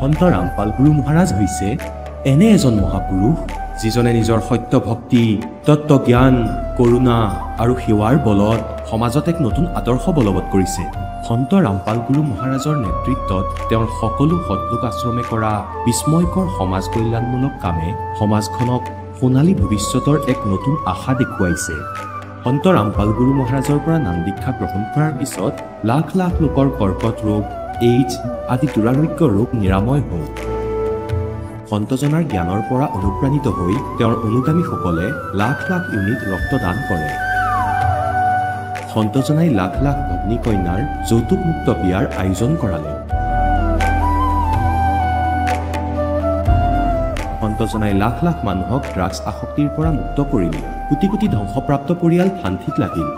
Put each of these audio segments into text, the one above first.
সন্ত ৰামপাল গুৰু মহাৰাজ হৈছে এনে এজন মহাপুৰুষ যিজনে নিজৰ সত্য ভক্তি, তত্ত্ব জ্ঞান, কৰুণা আৰু সেৱাৰ বলত সমাজত এক নতুন আদৰ্শ বলবৎ কৰিছে। সন্ত ৰামপাল গুৰু মহাৰাজৰ নেতৃত্বত তেওঁৰ সকলো সৎলোক আশ্ৰমে কৰা বিস্ময়কৰ সমাজ কল্যাণমূলক কামে সমাজখনক সোণালী ভৱিষ্যতৰ এক নতুন আশা দেখুৱাইছে। সন্ত ৰামপাল গুৰু মহাৰাজৰ পৰা নাম দীক্ষা গ্ৰহণ কৰাৰ পিছত লাখ লাখ লোকৰ কৰ্কট ৰোগ, এইডছ আদি দুৰাৰোগ্য ৰোগ নিৰাময় হ'ল। সন্তজনাৰ জ্ঞানৰ পৰা অনুপ্ৰাণিত হৈ তেওঁৰ অনুগামীসকলে লাখ লাখ ইউনিট ৰক্তদান কৰে। সন্তজনাই লাখ লাখ ভগ্নী কন্যাৰ যৌতুকমুক্ত বিয়াৰ আয়োজন কৰালে। সন্তজনাই লাখ লাখ মানুহক ড্ৰাগছ আসক্তিৰ পৰা মুক্ত কৰিলে। কোটি কোটি ধ্বংসপ্ৰাপ্ত পৰিয়াল শান্তিত লাগিল।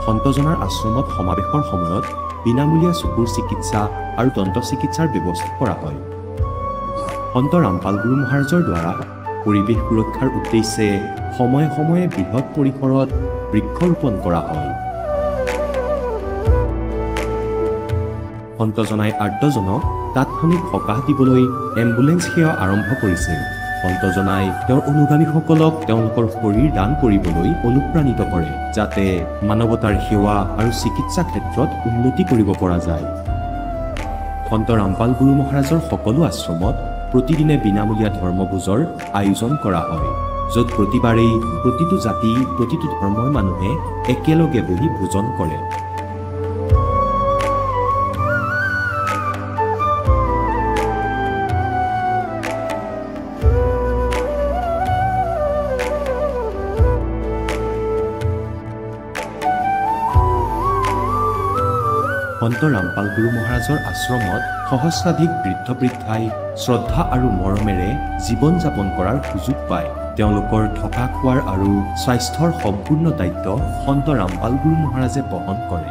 সন্তজনাৰ আশ্ৰমত সমাৱেশৰ সময়ত বিনামূলীয়া চকুৰ চিকিৎসা আৰু দন্ত চিকিৎসাৰ ব্যৱস্থা কৰা হয়। সন্ত ৰামপাল গুৰু মহাৰাজৰ দ্বাৰা পৰিৱেশ সুৰক্ষাৰ উদ্দেশ্যে সময়ে সময়ে বৃহৎ পৰিসৰত বৃক্ষৰোপণ কৰা হয়। সন্তজনাই আৰ্তজনক তাৎক্ষণিক সকাহ দিবলৈ এম্বুলেন্স সেৱা আৰম্ভ কৰিছিল। সন্তজনাই তেওঁৰ অনুগামীসকলক তেওঁলোকৰ শৰীৰ দান কৰিবলৈ অনুপ্ৰাণিত কৰে, যাতে মানৱতাৰ সেৱা আৰু চিকিৎসা ক্ষেত্ৰত উন্নতি কৰিব পৰা যায়। সন্ত ৰামপাল গুৰু মহাৰাজৰ সকলো আশ্ৰমত প্ৰতিদিনে বিনামূলীয়া ধৰ্মভোজৰ আয়োজন কৰা হয়, য'ত প্ৰতিবাৰেই প্ৰতিটো জাতি, প্ৰতিটো ধৰ্মৰ মানুহে একেলগে বহি ভোজন কৰে। সন্ত ৰামপাল গুৰু মহাৰাজৰ আশ্ৰমত সহস্ৰাধিক বৃদ্ধ বৃদ্ধাই শ্ৰদ্ধা আৰু মৰমেৰে জীৱন যাপন কৰাৰ সুযোগ পায়। তেওঁলোকৰ থকা খোৱাৰ আৰু স্বাস্থ্যৰ সম্পূৰ্ণ দায়িত্ব সন্ত ৰামপাল গুৰু মহাৰাজে বহন কৰে।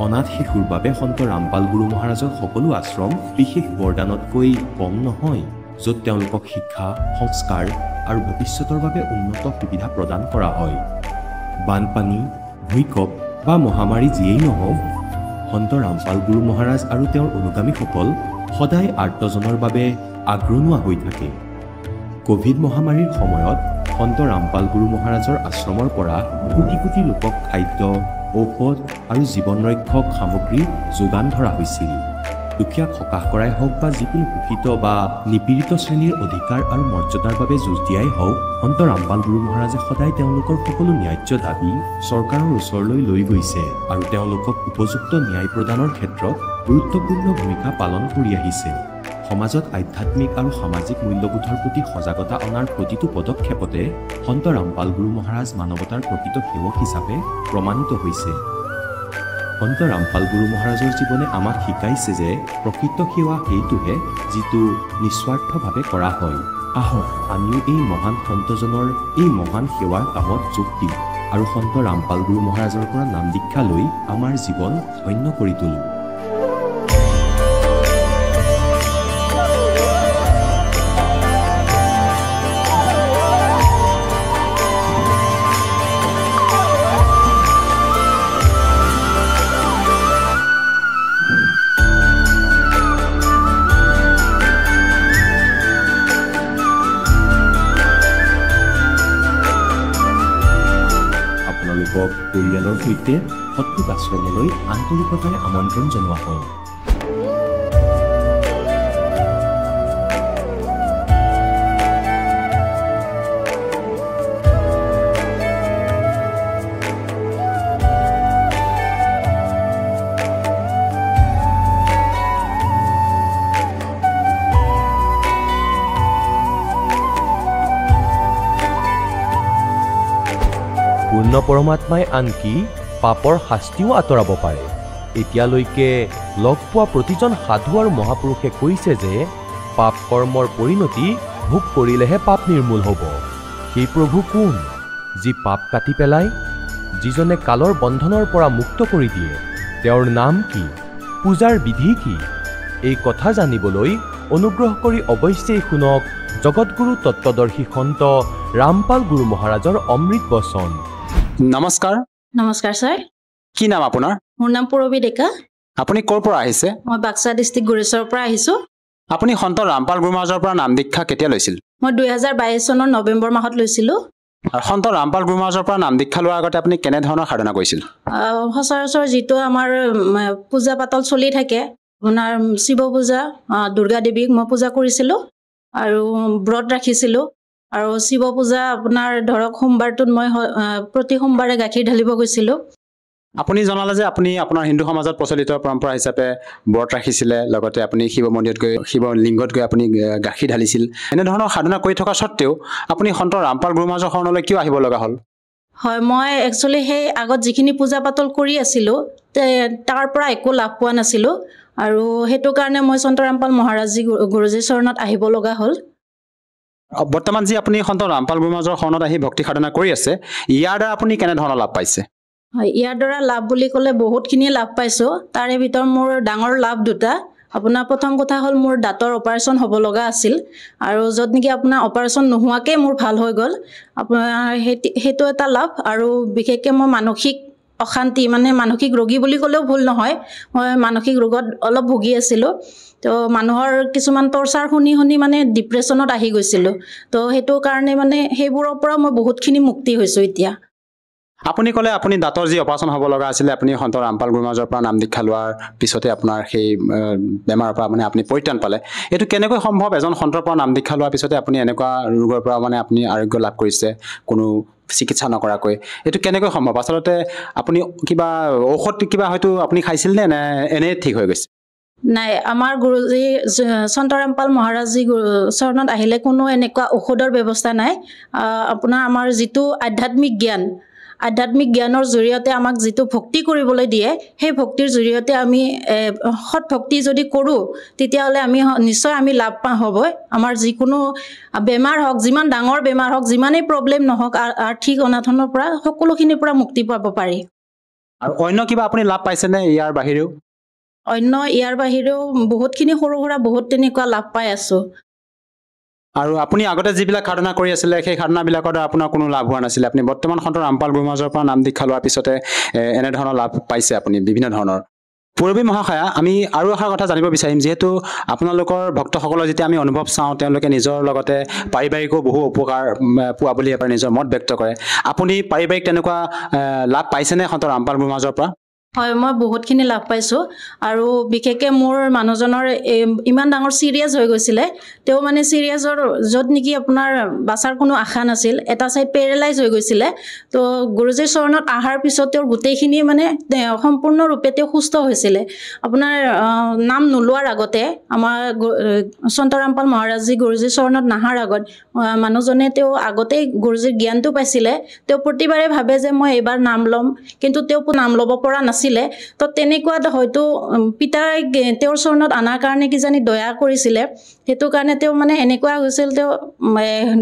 অনাথ শিশুৰ বাবে সন্ত ৰামপাল গুৰু মহাৰাজৰ সকলো আশ্ৰম বিশেষ বৰদানতকৈ কম নহয়, য'ত তেওঁলোকক শিক্ষা, সংস্কাৰ আৰু ভৱিষ্যতৰ বাবে উন্নত সুবিধা প্ৰদান কৰা হয়। বানপানী, ভূঁইকঁপ বা মহামাৰী যিয়েই নহওক, সন্ত ৰামপাল গুৰু মহাৰাজ আৰু তেওঁৰ অনুগামীসকল সদায় আৰ্তজনৰ বাবে আগ্ৰনোৱা হৈ থাকে। কোভিড মহামাৰীৰ সময়ত সন্ত ৰামপাল গুৰু মহাৰাজৰ আশ্ৰমৰ পৰা কোটি কোটি লোকক খাদ্য, ঔষধ আৰু জীৱন ৰক্ষক সামগ্ৰী যোগান ধৰা হৈছিল। দুখীয়াক সকাহ কৰাই হওক বা যিকোনো শোষিত বা নিপীড়িত শ্ৰেণীৰ অধিকাৰ আৰু মৰ্যাদাৰ বাবে যুঁজ দিয়াই হওক, সন্ত ৰামপাল গুৰু মহাৰাজে সদায় তেওঁলোকৰ সকলো ন্যায্য দাবী চৰকাৰৰ ওচৰলৈ লৈ গৈছে আৰু তেওঁলোকক উপযুক্ত ন্যায় প্ৰদানৰ ক্ষেত্ৰত গুৰুত্বপূৰ্ণ ভূমিকা পালন কৰি আহিছে। সমাজত আধ্যাত্মিক আৰু সামাজিক মূল্যবোধৰ প্ৰতি সজাগতা অনাৰ প্ৰতিটো পদক্ষেপতে সন্ত ৰামপাল গুৰু মহাৰাজ মানৱতাৰ প্ৰকৃত সেৱক হিচাপে প্ৰমাণিত হৈছে। সন্ত ৰামপাল গুৰু মহাৰাজৰ জীৱনে আমাক শিকাইছে যে প্ৰকৃত সেৱা সেইটোহে যিটো নিস্বাৰ্থভাৱে কৰা হয়। আহক আমিও এই মহান সন্তজনৰ এই মহান সেৱাৰ কামত যোগ দিওঁ আৰু সন্ত ৰামপাল গুৰু মহাৰাজৰ পৰা নাম দীক্ষা লৈ আমাৰ জীৱন ধন্য কৰি তোলোঁ। পৰিয়ালৰ সৈতে সৎলোক আশ্ৰমলৈ আন্তৰিকতাৰে আমন্ত্ৰণ জনোৱা হয়। পূৰ্ণ পৰমাত্মাই আনকি পাপৰ শাস্তিও আঁতৰাব পাৰে। এতিয়ালৈকে লগ পোৱা প্ৰতিজন সাধু আৰু মহাপুৰুষে কৈছে যে পাপ কৰ্মৰ পৰিণতি ভোগ কৰিলেহে পাপ নিৰ্মূল হ'ব। সেই প্ৰভু কোন, যি পাপ কাটি পেলায়, যিজনে কালৰ বন্ধনৰ পৰা মুক্ত কৰি দিয়ে? তেওঁৰ নাম কি? পূজাৰ বিধি কি? এই কথা জানিবলৈ অনুগ্ৰহ কৰি অৱশ্যেই শুনক জগতগুৰু তত্ত্বদৰ্শী সন্ত ৰামপাল গুৰু মহাৰাজৰ অমৃত বচন। নমস্কাৰ। নমস্কাৰ ছাৰ। কি নাম আপোনাৰ? মোৰ নাম পূৰবী ডেকা। আপুনি ক'ৰ পৰা আহিছে? মই বাক্সা ডিষ্ট্ৰিক্ট গুৰেশ্বৰৰ পৰা আহিছোঁ। আপুনি সন্ত ৰামপাল গুৰু মহাৰাজৰ পৰা নাম দীক্ষা কেতিয়া লৈছিল মই 2022 চনৰ নৱেম্বৰ মাহত লৈছিলোঁ আৰু সন্ত ৰামপাল গুৰু মহাৰাজৰ পৰা নাম দীক্ষা লোৱাৰ আগতে আপুনি কেনে ধৰণৰ সাধনা কৰিছিল সচৰাচৰ যিটো আমাৰ পূজা পাতল চলি থাকে আপোনাৰ শিৱ পূজা দুৰ্গা দেৱীক মই পূজা কৰিছিলোঁ আৰু ব্ৰত ৰাখিছিলোঁ আৰু শিৱ পূজা আপোনাৰ ধৰক সোমবাৰটোত মই প্ৰতি সোমবাৰে গাখীৰ ঢালিব গৈছিলোঁ আপুনি জনালে যে আপুনি আপোনাৰ হিন্দু সমাজত প্ৰচলিত পৰম্পৰা হিচাপে ব্ৰত ৰাখিছিলে লগতে আপুনি শিৱ মন্দিৰত গৈ শিৱ লিংগত গৈ আপুনি গাখীৰ ঢালিছিল এনেধৰণৰ সাধনা কৰি থকা সত্ত্বেও আপুনি সন্ত ৰামপাল গুৰু মহাৰাজৰ শৰণলৈ কিয় আহিব লগা হ'ল হয় মই একচুৱেলি সেই আগত যিখিনি পূজা পাতল কৰি আছিলোঁ তাৰ পৰা একো লাভ পোৱা নাছিলোঁ আৰু সেইটো কাৰণে মই সন্ত ৰামপাল মহাৰাজী গুৰুজীৰ চৰণত আহিব লগা হ'ল বৰ্তমান যি আপুনি সন্ত ৰামপাল গুৰু মহাৰাজৰ শৰণত আহি ভক্তি সাধনা কৰি আছে ইয়াৰ দ্বাৰা আপুনি কেনেধৰণৰ লাভ পাইছে হয় ইয়াৰ দ্বাৰা লাভ বুলি ক'লে বহুতখিনি লাভ পাইছোঁ তাৰে ভিতৰত মোৰ ডাঙৰ লাভ দুটা আপোনাৰ প্ৰথম কথা হ'ল মোৰ দাঁতৰ অপাৰেশ্যন হ'ব লগা আছিল আৰু য'ত নেকি আপোনাৰ অপাৰেশ্যন নোহোৱাকৈ মোৰ ভাল হৈ গ'ল আপোনাৰ সেইটো এটা লাভ আৰু বিশেষকৈ মই মানসিক অশান্তি মানে মানসিক ৰোগী বুলি ক'লেও ভুল নহয় মই মানসিক ৰোগত অলপ ভুগি আছিলোঁ তো মানুহৰ কিছুমান টৰ্চাৰ শুনি মানে ডিপ্ৰেশ্যনত আহি গৈছিলোঁ তো সেইটো কাৰণে মানে সেইবোৰৰ পৰা মই বহুতখিনি মুক্তি হৈছোঁ এতিয়া আপুনি ক'লে আপুনি দাঁতৰ যি অপাৰেশ্যন হ'ব লগা আছিলে আপুনি সন্ত ৰামপাল গুৰু মহাৰাজৰ পৰা নাম দীক্ষা লোৱাৰ পিছতে আপোনাৰ সেই বেমাৰৰ পৰা মানে আপুনি পৰিত্ৰাণ পালে এইটো কেনেকৈ সম্ভৱ এজন সন্তৰ পৰা নাম দীক্ষা লোৱাৰ পিছতে আপুনি এনেকুৱা ৰোগৰ পৰা মানে আপুনি আৰোগ্য লাভ কৰিছে কোনো চিকিৎসা নকৰাকৈ এইটো কেনেকৈ সম্ভৱ আচলতে আপুনি কিবা ঔষধ কিবা হয়তো আপুনি খাইছিল নে এনেই ঠিক হৈ গৈছে নাই আমাৰ গুৰুজী সন্ত ৰামপাল মহাৰাজী চৰণত আহিলে কোনো এনেকুৱা ঔষধৰ ব্যৱস্থা নাই আপোনাৰ আমাৰ যিটো আধ্যাত্মিক জ্ঞানৰ জৰিয়তে আমাক যিটো ভক্তি কৰিবলৈ দিয়ে সেই ভক্তিৰ জৰিয়তে আমি সৎ ভক্তি যদি কৰোঁ তেতিয়াহ'লে নিশ্চয় আমি লাভ হ'বই আমাৰ যিকোনো বেমাৰ হওক যিমান ডাঙৰ বেমাৰ হওক যিমানেই প্ৰব্লেম নহওক আৰ্থিক অনাটনৰ পৰা সকলোখিনিৰ পৰা মুক্তি পাব পাৰি আৰু অন্য কিবা আপুনি লাভ পাইছেনে ইয়াৰ বাহিৰেও ইয়াৰ বাহিৰেও বহুতখিনি সৰু সুৰা বহুত তেনেকুৱা লাভ পাই আছোঁ আৰু আপুনি আগতে যিবিলাক সাধনা কৰি আছিলে সেই সাধনাবিলাকৰ দ্বাৰা আপোনাৰ কোনো লাভ হোৱা নাছিলে আপুনি বৰ্তমান সন্ত ৰামপাল গুৰু মহাৰাজৰ পৰা নাম দীক্ষা লোৱাৰ পিছতে এনেধৰণৰ লাভ পাইছে আপুনি বিভিন্ন ধৰণৰ পূৰ্বী মহাশয়া আমি আৰু এষাৰ কথা জানিব বিচাৰিম যিহেতু আপোনালোকৰ ভক্তসকলৰ যেতিয়া আমি অনুভৱ চাওঁ তেওঁলোকে নিজৰ লগতে পাৰিবাৰিকো বহু উপকাৰ পোৱা বুলি এবাৰ নিজৰ মত ব্যক্ত কৰে আপুনি পাৰিবাৰিক তেনেকুৱা লাভ পাইছেনে সন্ত ৰামপাল গুৰু মহাৰাজৰ পৰা হয় মই বহুতখিনি লাভ পাইছোঁ আৰু বিশেষকৈ মোৰ মানুহজনৰ ইমান ডাঙৰ চিৰিয়াছ হৈ গৈছিলে তেওঁ মানে চিৰিয়াছৰ য'ত নেকি আপোনাৰ বাচাৰ কোনো আশা নাছিল এটা ছাইড পেৰেলাইজ হৈ গৈছিলে তো গুৰুজীৰ চৰণত অহাৰ পিছত তেওঁৰ গোটেইখিনি মানে সম্পূৰ্ণৰূপে তেওঁ সুস্থ হৈছিলে আপোনাৰ নাম নোলোৱাৰ আগতে আমাৰ সন্ত ৰামপাল মহাৰাজী গুৰুজীৰ চৰণত নাহাৰ আগত মানুহজনে তেওঁ আগতেই গুৰুজীৰ জ্ঞানটো পাইছিলে তেওঁ প্ৰতিবাৰে ভাবে যে মই এইবাৰ নাম ল'ম কিন্তু তেওঁ নাম ল'ব পৰা নাছিল তো তেনেকুৱাত হয়তো পিতাই তেওঁৰ চৰণত অনাৰ কাৰণে কিজানি দয়া কৰিছিলে সেইটো কাৰণে তেওঁ মানে এনেকুৱা হৈছিল তেওঁ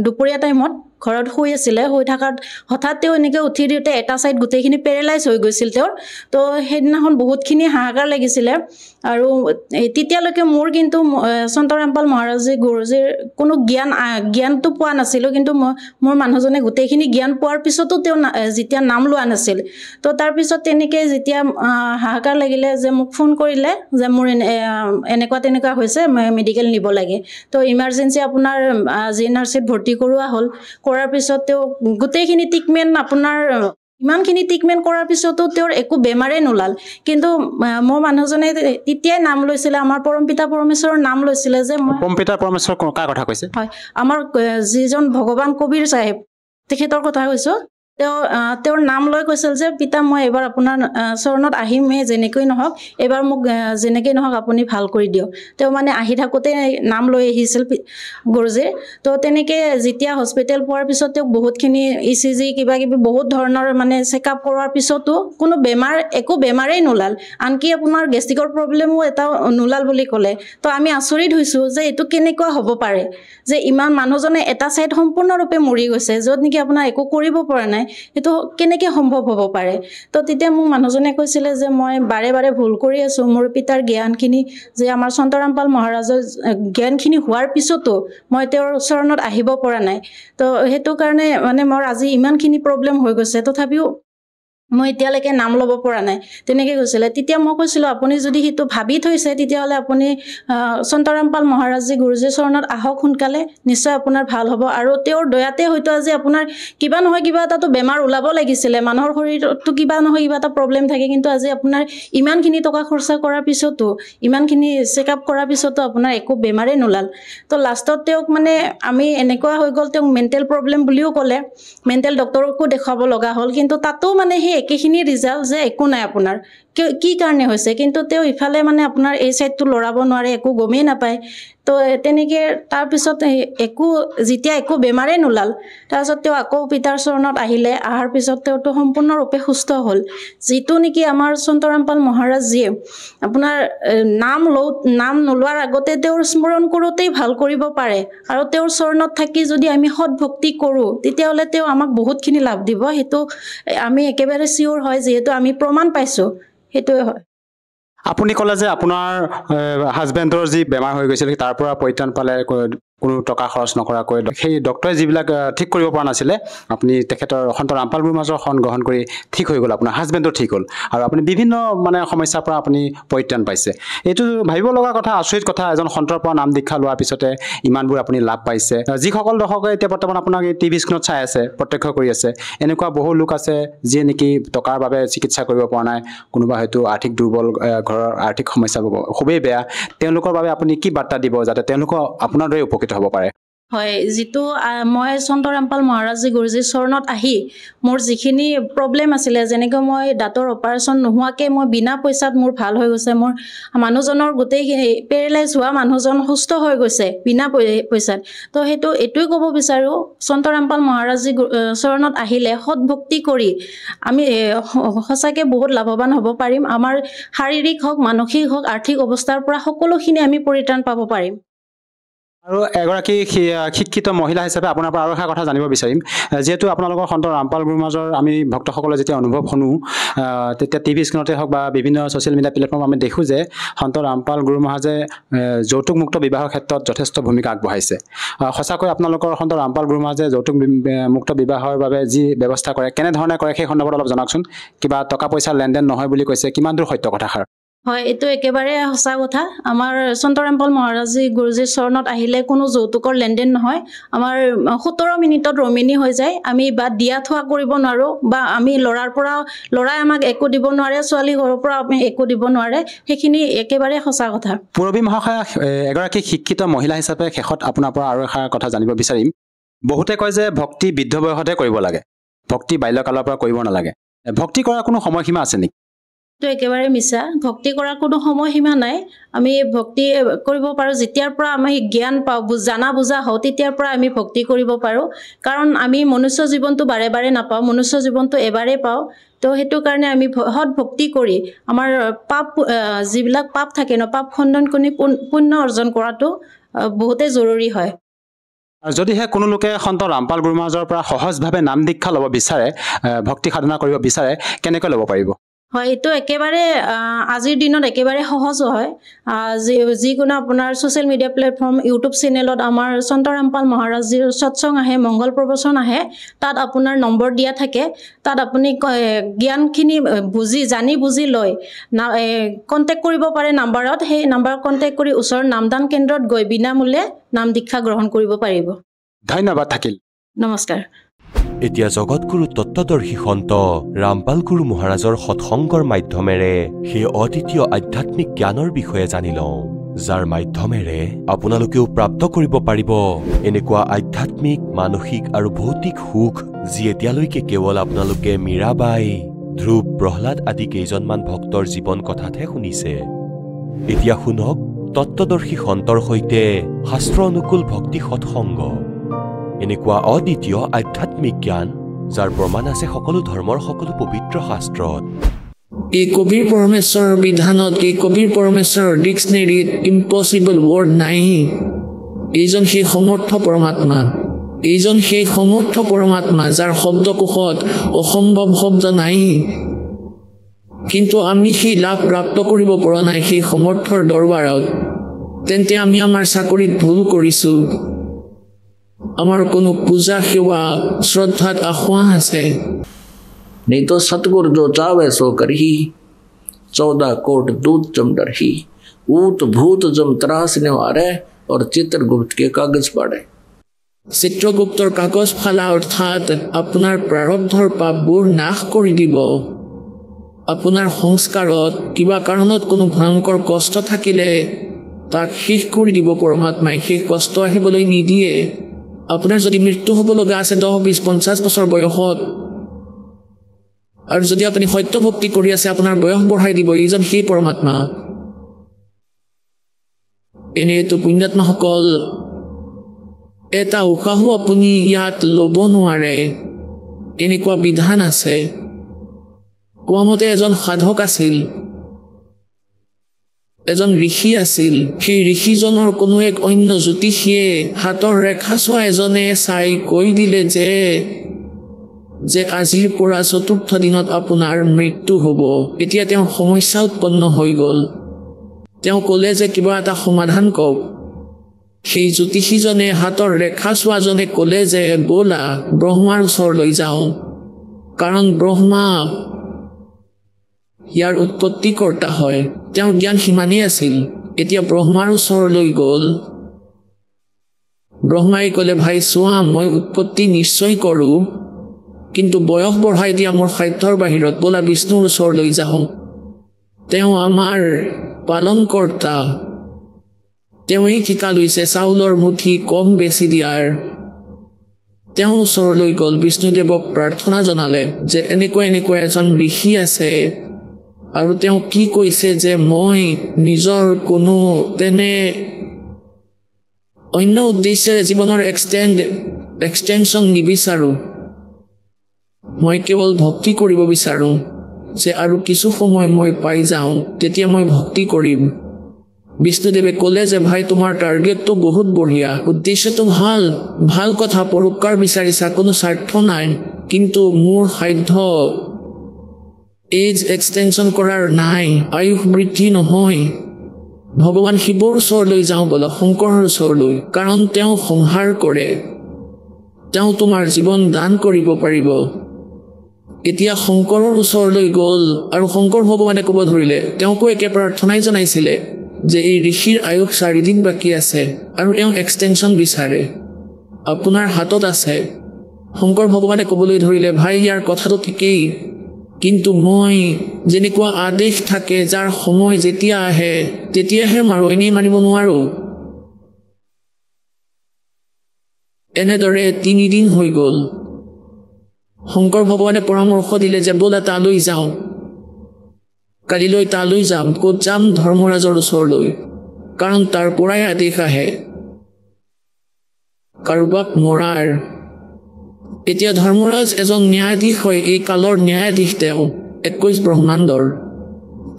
দুপৰীয়া টাইমত ঘৰত শুই আছিলে শুই থকাত হঠাৎ তেওঁ এনেকৈ উঠি দিওঁতে এটা ছাইড গোটেইখিনি পেৰেলাইজ হৈ গৈছিল তেওঁৰ তো সেইদিনাখন বহুতখিনি হাহাকাৰ লাগিছিলে আৰু তেতিয়ালৈকে মোৰ কিন্তু সন্ত ৰামপাল মহাৰাজী গুৰুজীৰ কোনো জ্ঞানটো পোৱা নাছিলোঁ কিন্তু মোৰ মানুহজনে গোটেইখিনি জ্ঞান পোৱাৰ পিছতো তেওঁ যেতিয়া নাম লোৱা নাছিল তো তাৰপিছত তেনেকৈ যেতিয়া হাহাকাৰ লাগিলে যে মোক ফোন কৰিলে যে মোৰ এনেকুৱা তেনেকুৱা হৈছে মেডিকেল নিব লাগে তো ইমাৰ্জেঞ্চি আপোনাৰ GNRCত ভৰ্তি কৰোৱা হ'ল কৰাৰ পিছত তেওঁ গোটেইখিনি ট্ৰিটমেণ্ট আপোনাৰ ইমানখিনি ট্ৰিটমেণ্ট কৰাৰ পিছতো তেওঁৰ একো বেমাৰেই নোলাল কিন্তু মোৰ মানুহজনে তেতিয়াই নাম লৈছিলে আমাৰ পৰমপিতা পৰমেশ্বৰৰ নাম লৈছিলে যে পৰমপিতা পৰমেশ্বৰ কাৰ কথা কৈছে হয় আমাৰ যিজন ভগৱান কবিৰ চাহেব তেখেতৰ কথা কৈছোঁ তেওঁৰ নাম লৈ কৈছিল যে পিতা মই এবাৰ আপোনাৰ চৰণত আহিমহে যেনেকৈ নহওক এবাৰ মোক যেনেকৈ নহওক আপুনি ভাল কৰি দিয়ক তেওঁ মানে আহি থাকোঁতে নাম লৈ আহিছিল গুৰুজীৰ তো তেনেকৈ যেতিয়া হস্পিটেল পোৱাৰ পিছত তেওঁক বহুতখিনি ECG কিবা কিবি বহুত ধৰণৰ মানে চেকআপ কৰাৰ পিছতো কোনো একো বেমাৰেই নোলাল আনকি আপোনাৰ গেষ্ট্ৰিকৰ প্ৰব্লেমো এটা নোলাল বুলি ক'লে তো আমি আচৰিত হৈছোঁ যে এইটো কেনেকুৱা হ'ব পাৰে যে ইমান মানুহজনে এটা ছাইড সম্পূৰ্ণৰূপে মৰি গৈছে য'ত নেকি আপোনাৰ একো কৰিব পৰা নাই এইটো কেনেকৈ সম্ভৱ হ'ব পাৰে তো তেতিয়া মোক মানুহজনে কৈছিলে যে মই বাৰে বাৰে ভুল কৰি আছোঁ মোৰ পিতাৰ জ্ঞানখিনি যে আমাৰ সন্ত ৰামপাল মহাৰাজৰ জ্ঞানখিনি হোৱাৰ পিছতো মই তেওঁৰ চৰণত আহিব পৰা নাই তো সেইটো কাৰণে মানে মোৰ আজি ইমানখিনি প্ৰব্লেম হৈ গৈছে তথাপিও মই এতিয়ালৈকে নাম ল'ব পৰা নাই তেনেকৈ কৈছিলে। তেতিয়া মই কৈছিলোঁ আপুনি যদি সেইটো ভাবি থৈছে তেতিয়াহ'লে আপুনি সন্তৰামপাল মহাৰাজজী গুৰুজীৰ চৰণত আহক সোনকালে, নিশ্চয় আপোনাৰ ভাল হ'ব। আৰু তেওঁৰ দয়াতে হয়তো আজি আপোনাৰ কিবা নহয় কিবা এটাতো বেমাৰ ওলাব লাগিছিলে, মানুহৰ শৰীৰতো কিবা নহয় কিবা এটা প্ৰব্লেম থাকে, কিন্তু আজি আপোনাৰ ইমানখিনি টকা খৰচা কৰাৰ পিছতো, ইমানখিনি চেকআপ কৰাৰ পিছতো আপোনাৰ একো বেমাৰেই নোলাল। তো লাষ্টত তেওঁক মানে আমি এনেকুৱা হৈ গ'ল, তেওঁক মেণ্টেল প্ৰব্লেম বুলিও ক'লে, মেণ্টেল ডক্টৰকো দেখুৱাব লগা হ'ল, কিন্তু তাতো মানে সেই একেখিনি ৰিজাল্ট যে একো নাই আপোনাৰ, কি কাৰণে হৈছে, কিন্তু তেওঁ ইফালে মানে আপোনাৰ এই চাইডটো লৰাব নোৱাৰে, একো গমেই নাপায়। তো তেনেকৈ তাৰপিছত যেতিয়া একো বেমাৰেই নোলাল, তাৰপিছত তেওঁ আকৌ পিতাৰ চৰণত আহিলে, অহাৰ পিছত তেওঁতো সম্পূৰ্ণৰূপে সুস্থ হ'ল। যিটো নেকি আমাৰ সন্তৰামপাল মহাৰাজজীয়ে আপোনাৰ নাম নোলোৱাৰ আগতে তেওঁৰ স্মৰণ কৰোঁতেই ভাল কৰিব পাৰে, আৰু তেওঁৰ চৰণত থাকি যদি আমি সৎভক্তি কৰোঁ তেতিয়াহ'লে তেওঁ আমাক বহুতখিনি লাভ দিব। সেইটো আমি একেবাৰে চিয়'ৰ হয়, যিহেতু আমি প্ৰমাণ পাইছোঁ, সেইটোৱে হয়। আপুনি ক'লে যে আপোনাৰ হাজবেণ্ডৰ যি বেমাৰ হৈ গৈছিল তাৰ পৰা পৰিত্ৰাণ পালে, কোনো টকা খৰচ নকৰাকৈ, সেই ডক্টৰে যিবিলাক ঠিক কৰিব পৰা নাছিলে আপুনি তেখেতৰ সন্তৰামপাল গুৰু মহাৰাজৰ শৰণ গ্ৰহণ কৰি ঠিক হৈ গ'ল, আপোনাৰ হাজবেণ্ডৰ ঠিক হ'ল, আৰু আপুনি বিভিন্ন মানে সমস্যাৰ পৰা আপুনি পৰিত্ৰাণ পাইছে। এইটো ভাবিব লগা কথা, আচৰিত কথা, এজন সন্তৰ পৰা নাম দীক্ষা লোৱাৰ পিছতে ইমানবোৰ আপুনি লাভ পাইছে। যিসকল দৰ্শকে এতিয়া বৰ্তমান আপোনাক এই টিভি স্ক্ৰীণত চাই আছে, প্ৰত্যক্ষ কৰি আছে, এনেকুৱা বহু লোক আছে যিয়ে নেকি টকাৰ বাবে চিকিৎসা কৰিব পৰা নাই, কোনোবা হয়তো আৰ্থিক দুৰ্বল, ঘৰৰ আৰ্থিক সমস্যা খুবেই বেয়া, তেওঁলোকৰ বাবে আপুনি কি বাৰ্তা দিব যাতে তেওঁলোকৰ আপোনাৰ দৰে উপকৃত হ'ব পাৰে? হয়, যিটো মই সন্তৰামপাল মহাৰাজজী গুৰুজীৰ চৰণত আহি মোৰ যিখিনি প্ৰব্লেম আছিলে, যেনেকৈ মই দাঁতৰ অপাৰেশ্যন নোহোৱাকৈ মই বিনা পইচাত মোৰ ভাল হৈ গৈছে, মোৰ মানুহজনৰ গোটেইখিনি পেৰেলাইজ হোৱা মানুহজন সুস্থ হৈ গৈছে বিনা পইচাত। তো এইটোৱে ক'ব বিচাৰোঁ, সন্তৰামপাল মহাৰাজজী চৰণত আহিলে সৎভক্তি কৰি আমি সঁচাকৈ বহুত লাভৱান হ'ব পাৰিম। আমাৰ শাৰীৰিক হওক, মানসিক হওক, আৰ্থিক অৱস্থাৰ পৰা সকলোখিনি আমি পৰিত্ৰাণ পাব পাৰিম। আৰু এগৰাকী শিক্ষিত মহিলা হিচাপে আপোনাৰ পৰা আৰু এটা কথা জানিব বিচাৰিম, যিহেতু আপোনালোকৰ সন্তৰামপাল গুৰু মহাৰাজৰ আমি ভক্তসকলে যেতিয়া অনুভৱ শুনো, তেতিয়া টিভি স্ক্ৰীণতে হওক বা বিভিন্ন ছ'চিয়েল মিডিয়া প্লেটফৰ্ম আমি দেখোঁ যে সন্তৰামপাল গুৰু মহাৰাজে যৌতুকমুক্ত বিবাহৰ ক্ষেত্ৰত যথেষ্ট ভূমিকা আগবঢ়াইছে। সঁচাকৈ আপোনালোকৰ সন্তৰামপাল গুৰু মহাৰাজে যৌতুকমুক্ত বিবাহৰ বাবে যি ব্যৱস্থা কৰে, কেনেধৰণে কৰে সেই সন্দৰ্ভত অলপ জনাওকচোন। কিবা টকা পইচাৰ লেনদেন নহয় বুলি কৈছে, কিমান দূৰ সত্য কথাষাৰ? হয়, এইটো একেবাৰে সঁচা কথা। আমাৰ সন্তৰামপাল মহাৰাজজী গুৰুজীৰ চৰণত আহিলে কোনো যৌতুকৰ লেনদেন নহয়। আমাৰ 17 মিনিটত ৰমিনী হৈ যায়। আমি বা দিয়া থোৱা কৰিব নোৱাৰোঁ, বা আমি ল'ৰাই আমাক একো দিব নোৱাৰে, ছোৱালী ঘৰৰ পৰা আমি একো দিব নোৱাৰে, সেইখিনি একেবাৰে সঁচা কথা। পূৰবী মহাশয়া, এগৰাকী শিক্ষিত মহিলা হিচাপে শেষত আপোনাৰ পৰা আৰু এষাৰ কথা জানিব বিচাৰিম। বহুতে কয় যে ভক্তি বৃদ্ধ বয়সতে কৰিব লাগে, ভক্তি বাল্যকালৰ পৰা কৰিব নালাগে। ভক্তি কৰাৰ কোনো সময়সীমা আছে নেকি? এইটো একেবাৰে মিছা। ভক্তি কৰাৰ কোনো সময়সীমা নাই। আমি ভক্তি কৰিব পাৰোঁ যেতিয়াৰ পৰা আমি জ্ঞান পাওঁ, জানা বুজা হওঁ, তেতিয়াৰ পৰা আমি ভক্তি কৰিব পাৰোঁ। কাৰণ আমি মনুষ্য জীৱনটো বাৰে বাৰে নাপাওঁ, মনুষ্য জীৱনটো এবাৰেই পাওঁ। তো সেইটো কাৰণে আমি সৎ ভক্তি কৰি আমাৰ যিবিলাক পাপ থাকে ন, পাপ খণ্ডন কৰি পুণ্য অৰ্জন কৰাটো বহুতেই জৰুৰী হয়। যদিহে কোনো লোকে সন্তৰামপাল গুৰু মহাৰাজৰ পৰা সহজভাৱে নাম দীক্ষা ল'ব বিচাৰে, ভক্তি সাধনা কৰিব বিচাৰে, কেনেকৈ ল'ব পাৰিব? হয়, এইটো একেবাৰে আজিৰ দিনত একেবাৰে সহজ হয়। যিকোনো আপোনাৰ ছ'চিয়েল মিডিয়া প্লেটফৰ্ম, ইউটিউব চেনেলত আমাৰ সন্তৰামপাল মহাৰাজজীৰ সৎসং আহে, মংগল প্ৰবচন আহে, তাত আপোনাৰ নম্বৰ দিয়া থাকে। তাত আপুনি জ্ঞানখিনি জানি বুজি লৈ কণ্টেক্ট কৰিব পাৰে নাম্বাৰত। সেই নাম্বাৰত কণ্টেক্ট কৰি ওচৰৰ নামদান কেন্দ্ৰত গৈ বিনামূল্যে নাম দীক্ষা গ্ৰহণ কৰিব পাৰিব। ধন্যবাদ থাকিল। নমস্কাৰ। এতিয়া জগতগুৰু তত্ত্বদৰ্শী সন্ত ৰামপাল গুৰু মহাৰাজৰ সৎসংগৰ মাধ্যমেৰে সেই অদ্বিতীয় আধ্যাত্মিক জ্ঞানৰ বিষয়ে জানি লওঁ, যাৰ মাধ্যমেৰে আপোনালোকেও প্ৰাপ্ত কৰিব পাৰিব এনেকুৱা আধ্যাত্মিক, মানসিক আৰু ভৌতিক সুখ, যি এতিয়ালৈকে কেৱল আপোনালোকে মীৰাবাই, ধ্ৰুৱ, প্ৰহ্লাদ আদি কেইজনমান ভক্তৰ জীৱন কথাতহে শুনিছে। এতিয়া শুনক তত্ত্বদৰ্শী সন্তৰ সৈতে শাস্ত্ৰ অনুকূল ভক্তি সৎসংগ, এনেকুৱা অদ্বিতীয় আধ্যাত্মিক জ্ঞান, যাৰ প্ৰমাণ আছে সকলো ধৰ্মৰ সকলো পবিত্ৰ শাস্ত্ৰত। এই কবিৰ পৰমেশ্বৰৰ বিধানত, এই কবিৰ পৰমেশ্বৰৰ ডিক্সনেৰীত ইম্পচিবল ৱৰ্ড নাই। এইজন সেই সমৰ্থ পৰমাত্মা, এইজন সেই সমৰ্থ পৰমাত্মা, যাৰ শব্দকোষত অসম্ভৱ শব্দ নাই। কিন্তু আমি সেই লাভ প্ৰাপ্ত কৰিব পৰা নাই সেই সমৰ্থৰ দৰবাৰত। তেন্তে আমি আমাৰ চাকৰিত ভুল কৰিছোঁ। আমাৰ কোনো পূজা, সেৱা, শ্ৰদ্ধাত আসোঁৱাহ আছে। नहीं तो सतगुरु जो चावे सो करही 14 कोट दूत जम डरही ऊत भूत जम त्रासने वारे और चित्रगुप्त के कागज पाड़े চিত্ৰগুপ্তৰ কাগজ ফালা অৰ্থাৎ আপোনাৰ প্ৰাৰব্ধৰ পাপবোৰ নাশ কৰি দিব আপোনাৰ সংস্কাৰত কিবা কাৰণত কোনো ভয়ংকৰ কষ্ট থাকিলে তাক শেষ কৰি দিব পৰমাত্মাই শেষ কষ্ট আহিবলৈ নিদিয়ে আপোনাৰ যদি মৃত্যু হ'ব লগা আছে 10 20 50 বছৰ বয়সত আৰু যদি আপুনি সত্য ভক্তি কৰি আছে আপোনাৰ বয়স বঢ়াই দিব এইজন সেই পৰমাত্মা এনেতো পুণ্যাত্মাসকল এটা উশাহো আপুনি ইয়াত ল'ব নোৱাৰে এনেকুৱা বিধান আছে কোৱামতে এজন সাধক আছিল এজন ঋষি আছিল সেই ঋষিজনৰ কোনো এক অন্য জ্যোতিষীয়ে হাতৰ ৰেখা চোৱা এজনে চাই কৈ দিলে যে আজিৰ পৰা 4ৰ্থ দিনত আপোনাৰ মৃত্যু হ'ব এতিয়া তেওঁ সমস্যা উৎপন্ন হৈ গ'ল তেওঁ ক'লে যে কিবা এটা সমাধান কওক সেই জ্যোতিষীজনে হাতৰ ৰেখা চোৱাজনে ক'লে যে ব'লা ব্ৰহ্মাৰ ওচৰলৈ যাওঁ কাৰণ ব্ৰহ্মা ইয়াৰ উৎপত্তিকৰ্তা হয় তেওঁৰ জ্ঞান সিমানেই আছিল এতিয়া ব্ৰহ্মাৰ ওচৰলৈ গ'ল ব্ৰহ্মাই ক'লে ভাই চোৱা মই উৎপত্তি নিশ্চয় কৰোঁ কিন্তু বয়স বঢ়াই দিয়া মোৰ সাধ্যৰ বাহিৰত ব'লা বিষ্ণুৰ ওচৰলৈ যাওঁ তেওঁ আমাৰ পালনকৰ্তা তেওঁই ঠিকা লৈছে চাউলৰ মুঠি কম বেছি দিয়াৰ তেওঁ ওচৰলৈ গ'ল বিষ্ণুদেৱক প্ৰাৰ্থনা জনালে যে এনেকুৱা এজন ঋষি আছে আৰু তেওঁ কি কৈছে যে মই নিজৰ কোনো তেনে অন্য উদ্দেশ্যে জীৱনৰ এক্সটেনশ্যন নিবিচাৰোঁ মই কেৱল ভক্তি কৰিব বিচাৰোঁ যে আৰু কিছু সময় মই পাই যাওঁ তেতিয়া মই ভক্তি কৰিম বিষ্ণুদেৱে ক'লে যে ভাই তোমাৰ টাৰ্গেটটো বহুত বঢ়িয়া উদ্দেশ্যটো ভাল কথা পৰোপকাৰ বিচাৰিছা কোনো স্বাৰ্থ নাই কিন্তু মোৰ সাধ্য এজ এক্সটেনশ্যন কৰাৰ নাই আয়ুস বৃদ্ধি নহয় ভগৱান শিৱৰ ওচৰলৈ যাওঁ ব'লা শংকৰৰ ওচৰলৈ কাৰণ তেওঁ সংহাৰ কৰে তেওঁ তোমাৰ জীৱন দান কৰিব পাৰিব এতিয়া শংকৰৰ ওচৰলৈ গ'ল আৰু শংকৰ ভগৱানে ক'ব ধৰিলে তেওঁকো একে প্ৰাৰ্থনাই জনাইছিলে যে এই ঋষিৰ আয়ুস 4 দিন বাকী আছে আৰু তেওঁ এক্সটেনশ্যন বিচাৰে আপোনাৰ হাতত আছে শংকৰ ভগৱানে ক'বলৈ ধৰিলে ভাই ইয়াৰ কথাটো ঠিকেই কিন্তু মই যেনেকুৱা আদেশ থাকে যাৰ সময় যেতিয়া আহে তেতিয়াহে মাৰো এনেই মাৰিব নোৱাৰো এনেদৰে 3 দিন হৈ গ'ল শংকৰ ভগৱানে পৰামৰ্শ দিলে যে ব'লা তালৈ যাওঁ কালিলৈ তালৈ যাম ক'ত যাম ধৰ্মৰাজৰ ওচৰলৈ কাৰণ তাৰ পৰাই আদেশ আহে কাৰোবাক মৰাৰ এতিয়া ধৰ্মৰাজ এজন ন্যায়াধীশ হয় এই কালৰ ন্যায়াধীশ তেওঁ 21 ব্ৰহ্মাণ্ডৰ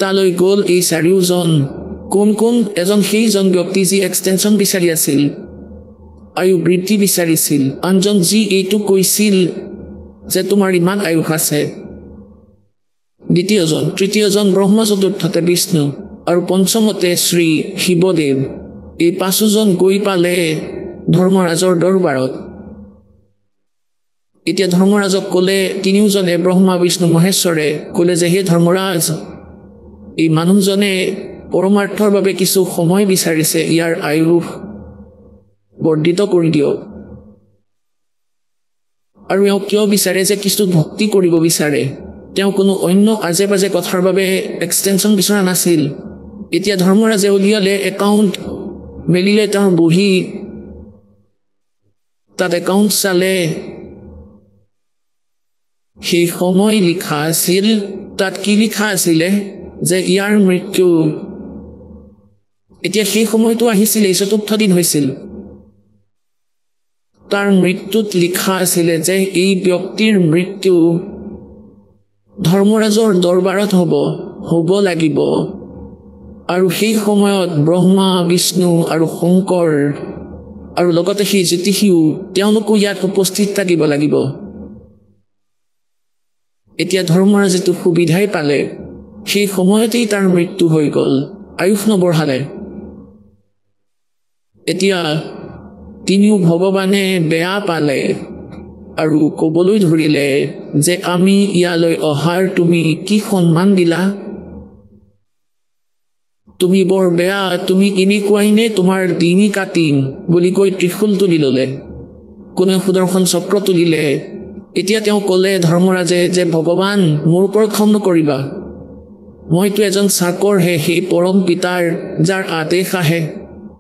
তালৈ গ'ল এই 4জন কোন এজন সেইজন ব্যক্তি যি এক্সটেনশ্যন বিচাৰি আছিল আয়ু বৃদ্ধি বিচাৰিছিল আনজন যি এইটো কৈছিল যে তোমাৰ ইমান আয়ুস আছে দ্বিতীয়জন তৃতীয়জন ব্ৰহ্মা চতুৰ্থতে বিষ্ণু আৰু পঞ্চমতে শ্ৰী শিৱদেৱ এই 5জন গৈ পালে ধৰ্মৰাজৰ দৰবাৰত এতিয়া ধৰ্মৰাজক ক'লে তিনিওজনে ব্ৰহ্মা বিষ্ণু মহেশ্বৰে ক'লে যে হে ধৰ্মৰাজ এই মানুহজনে পৰমাৰ্থৰ বাবে কিছু সময় বিচাৰিছে ইয়াৰ আয়ুস বৰ্ধিত কৰি দিয়ক আৰু এওঁ কিয় বিচাৰে যে কিছু ভক্তি কৰিব বিচাৰে তেওঁ কোনো অন্য আজে বাজে কথাৰ বাবে এক্সটেনশ্যন বিচৰা নাছিল এতিয়া ধৰ্মৰাজে উলিয়ালে একাউণ্ট মেলিলে তেওঁৰ বহি তাত একাউণ্ট চালে সেই সময় লিখা আছিল তাত কি লিখা আছিলে যে ইয়াৰ মৃত্যু এতিয়া সেই সময়টো আহিছিল 4ৰ্থ দিন হৈছিল তাৰ মৃত্যুত লিখা আছিলে যে এই ব্যক্তিৰ মৃত্যু ধৰ্মৰাজৰ দৰবাৰত হ'ব লাগিব আৰু সেই সময়ত ব্ৰহ্মা বিষ্ণু আৰু শংকৰ আৰু লগতে সেই জ্যোতিষীও তেওঁলোকো ইয়াত উপস্থিত থাকিব লাগিব এতিয়া ধৰ্মৰাজেতো সুবিধাই পালে সেই সময়তেই তাৰ মৃত্যু হৈ গ'ল আয়ুস নবঢ়ালে এতিয়া তিনিও ভগৱানে বেয়া পালে আৰু ক'বলৈ ধৰিলে যে আমি ইয়ালৈ অহাৰ তুমি কি সন্মান দিলা তুমি বৰ বেয়া তুমি এনেকুৱাই নে তোমাৰ ডিঙি কাটিম বুলি কৈ ত্ৰিশূল তুলি ল'লে কোনে সুদৰ্শন চক্ৰ তুলিলে এতিয়া তেওঁ ক'লে ধৰ্মৰাজে যে ভগৱান মোৰ ওপৰত খং নকৰিবা মইতো এজন চাকৰহে সেই পৰম পিতাৰ যাৰ আদেশ আহে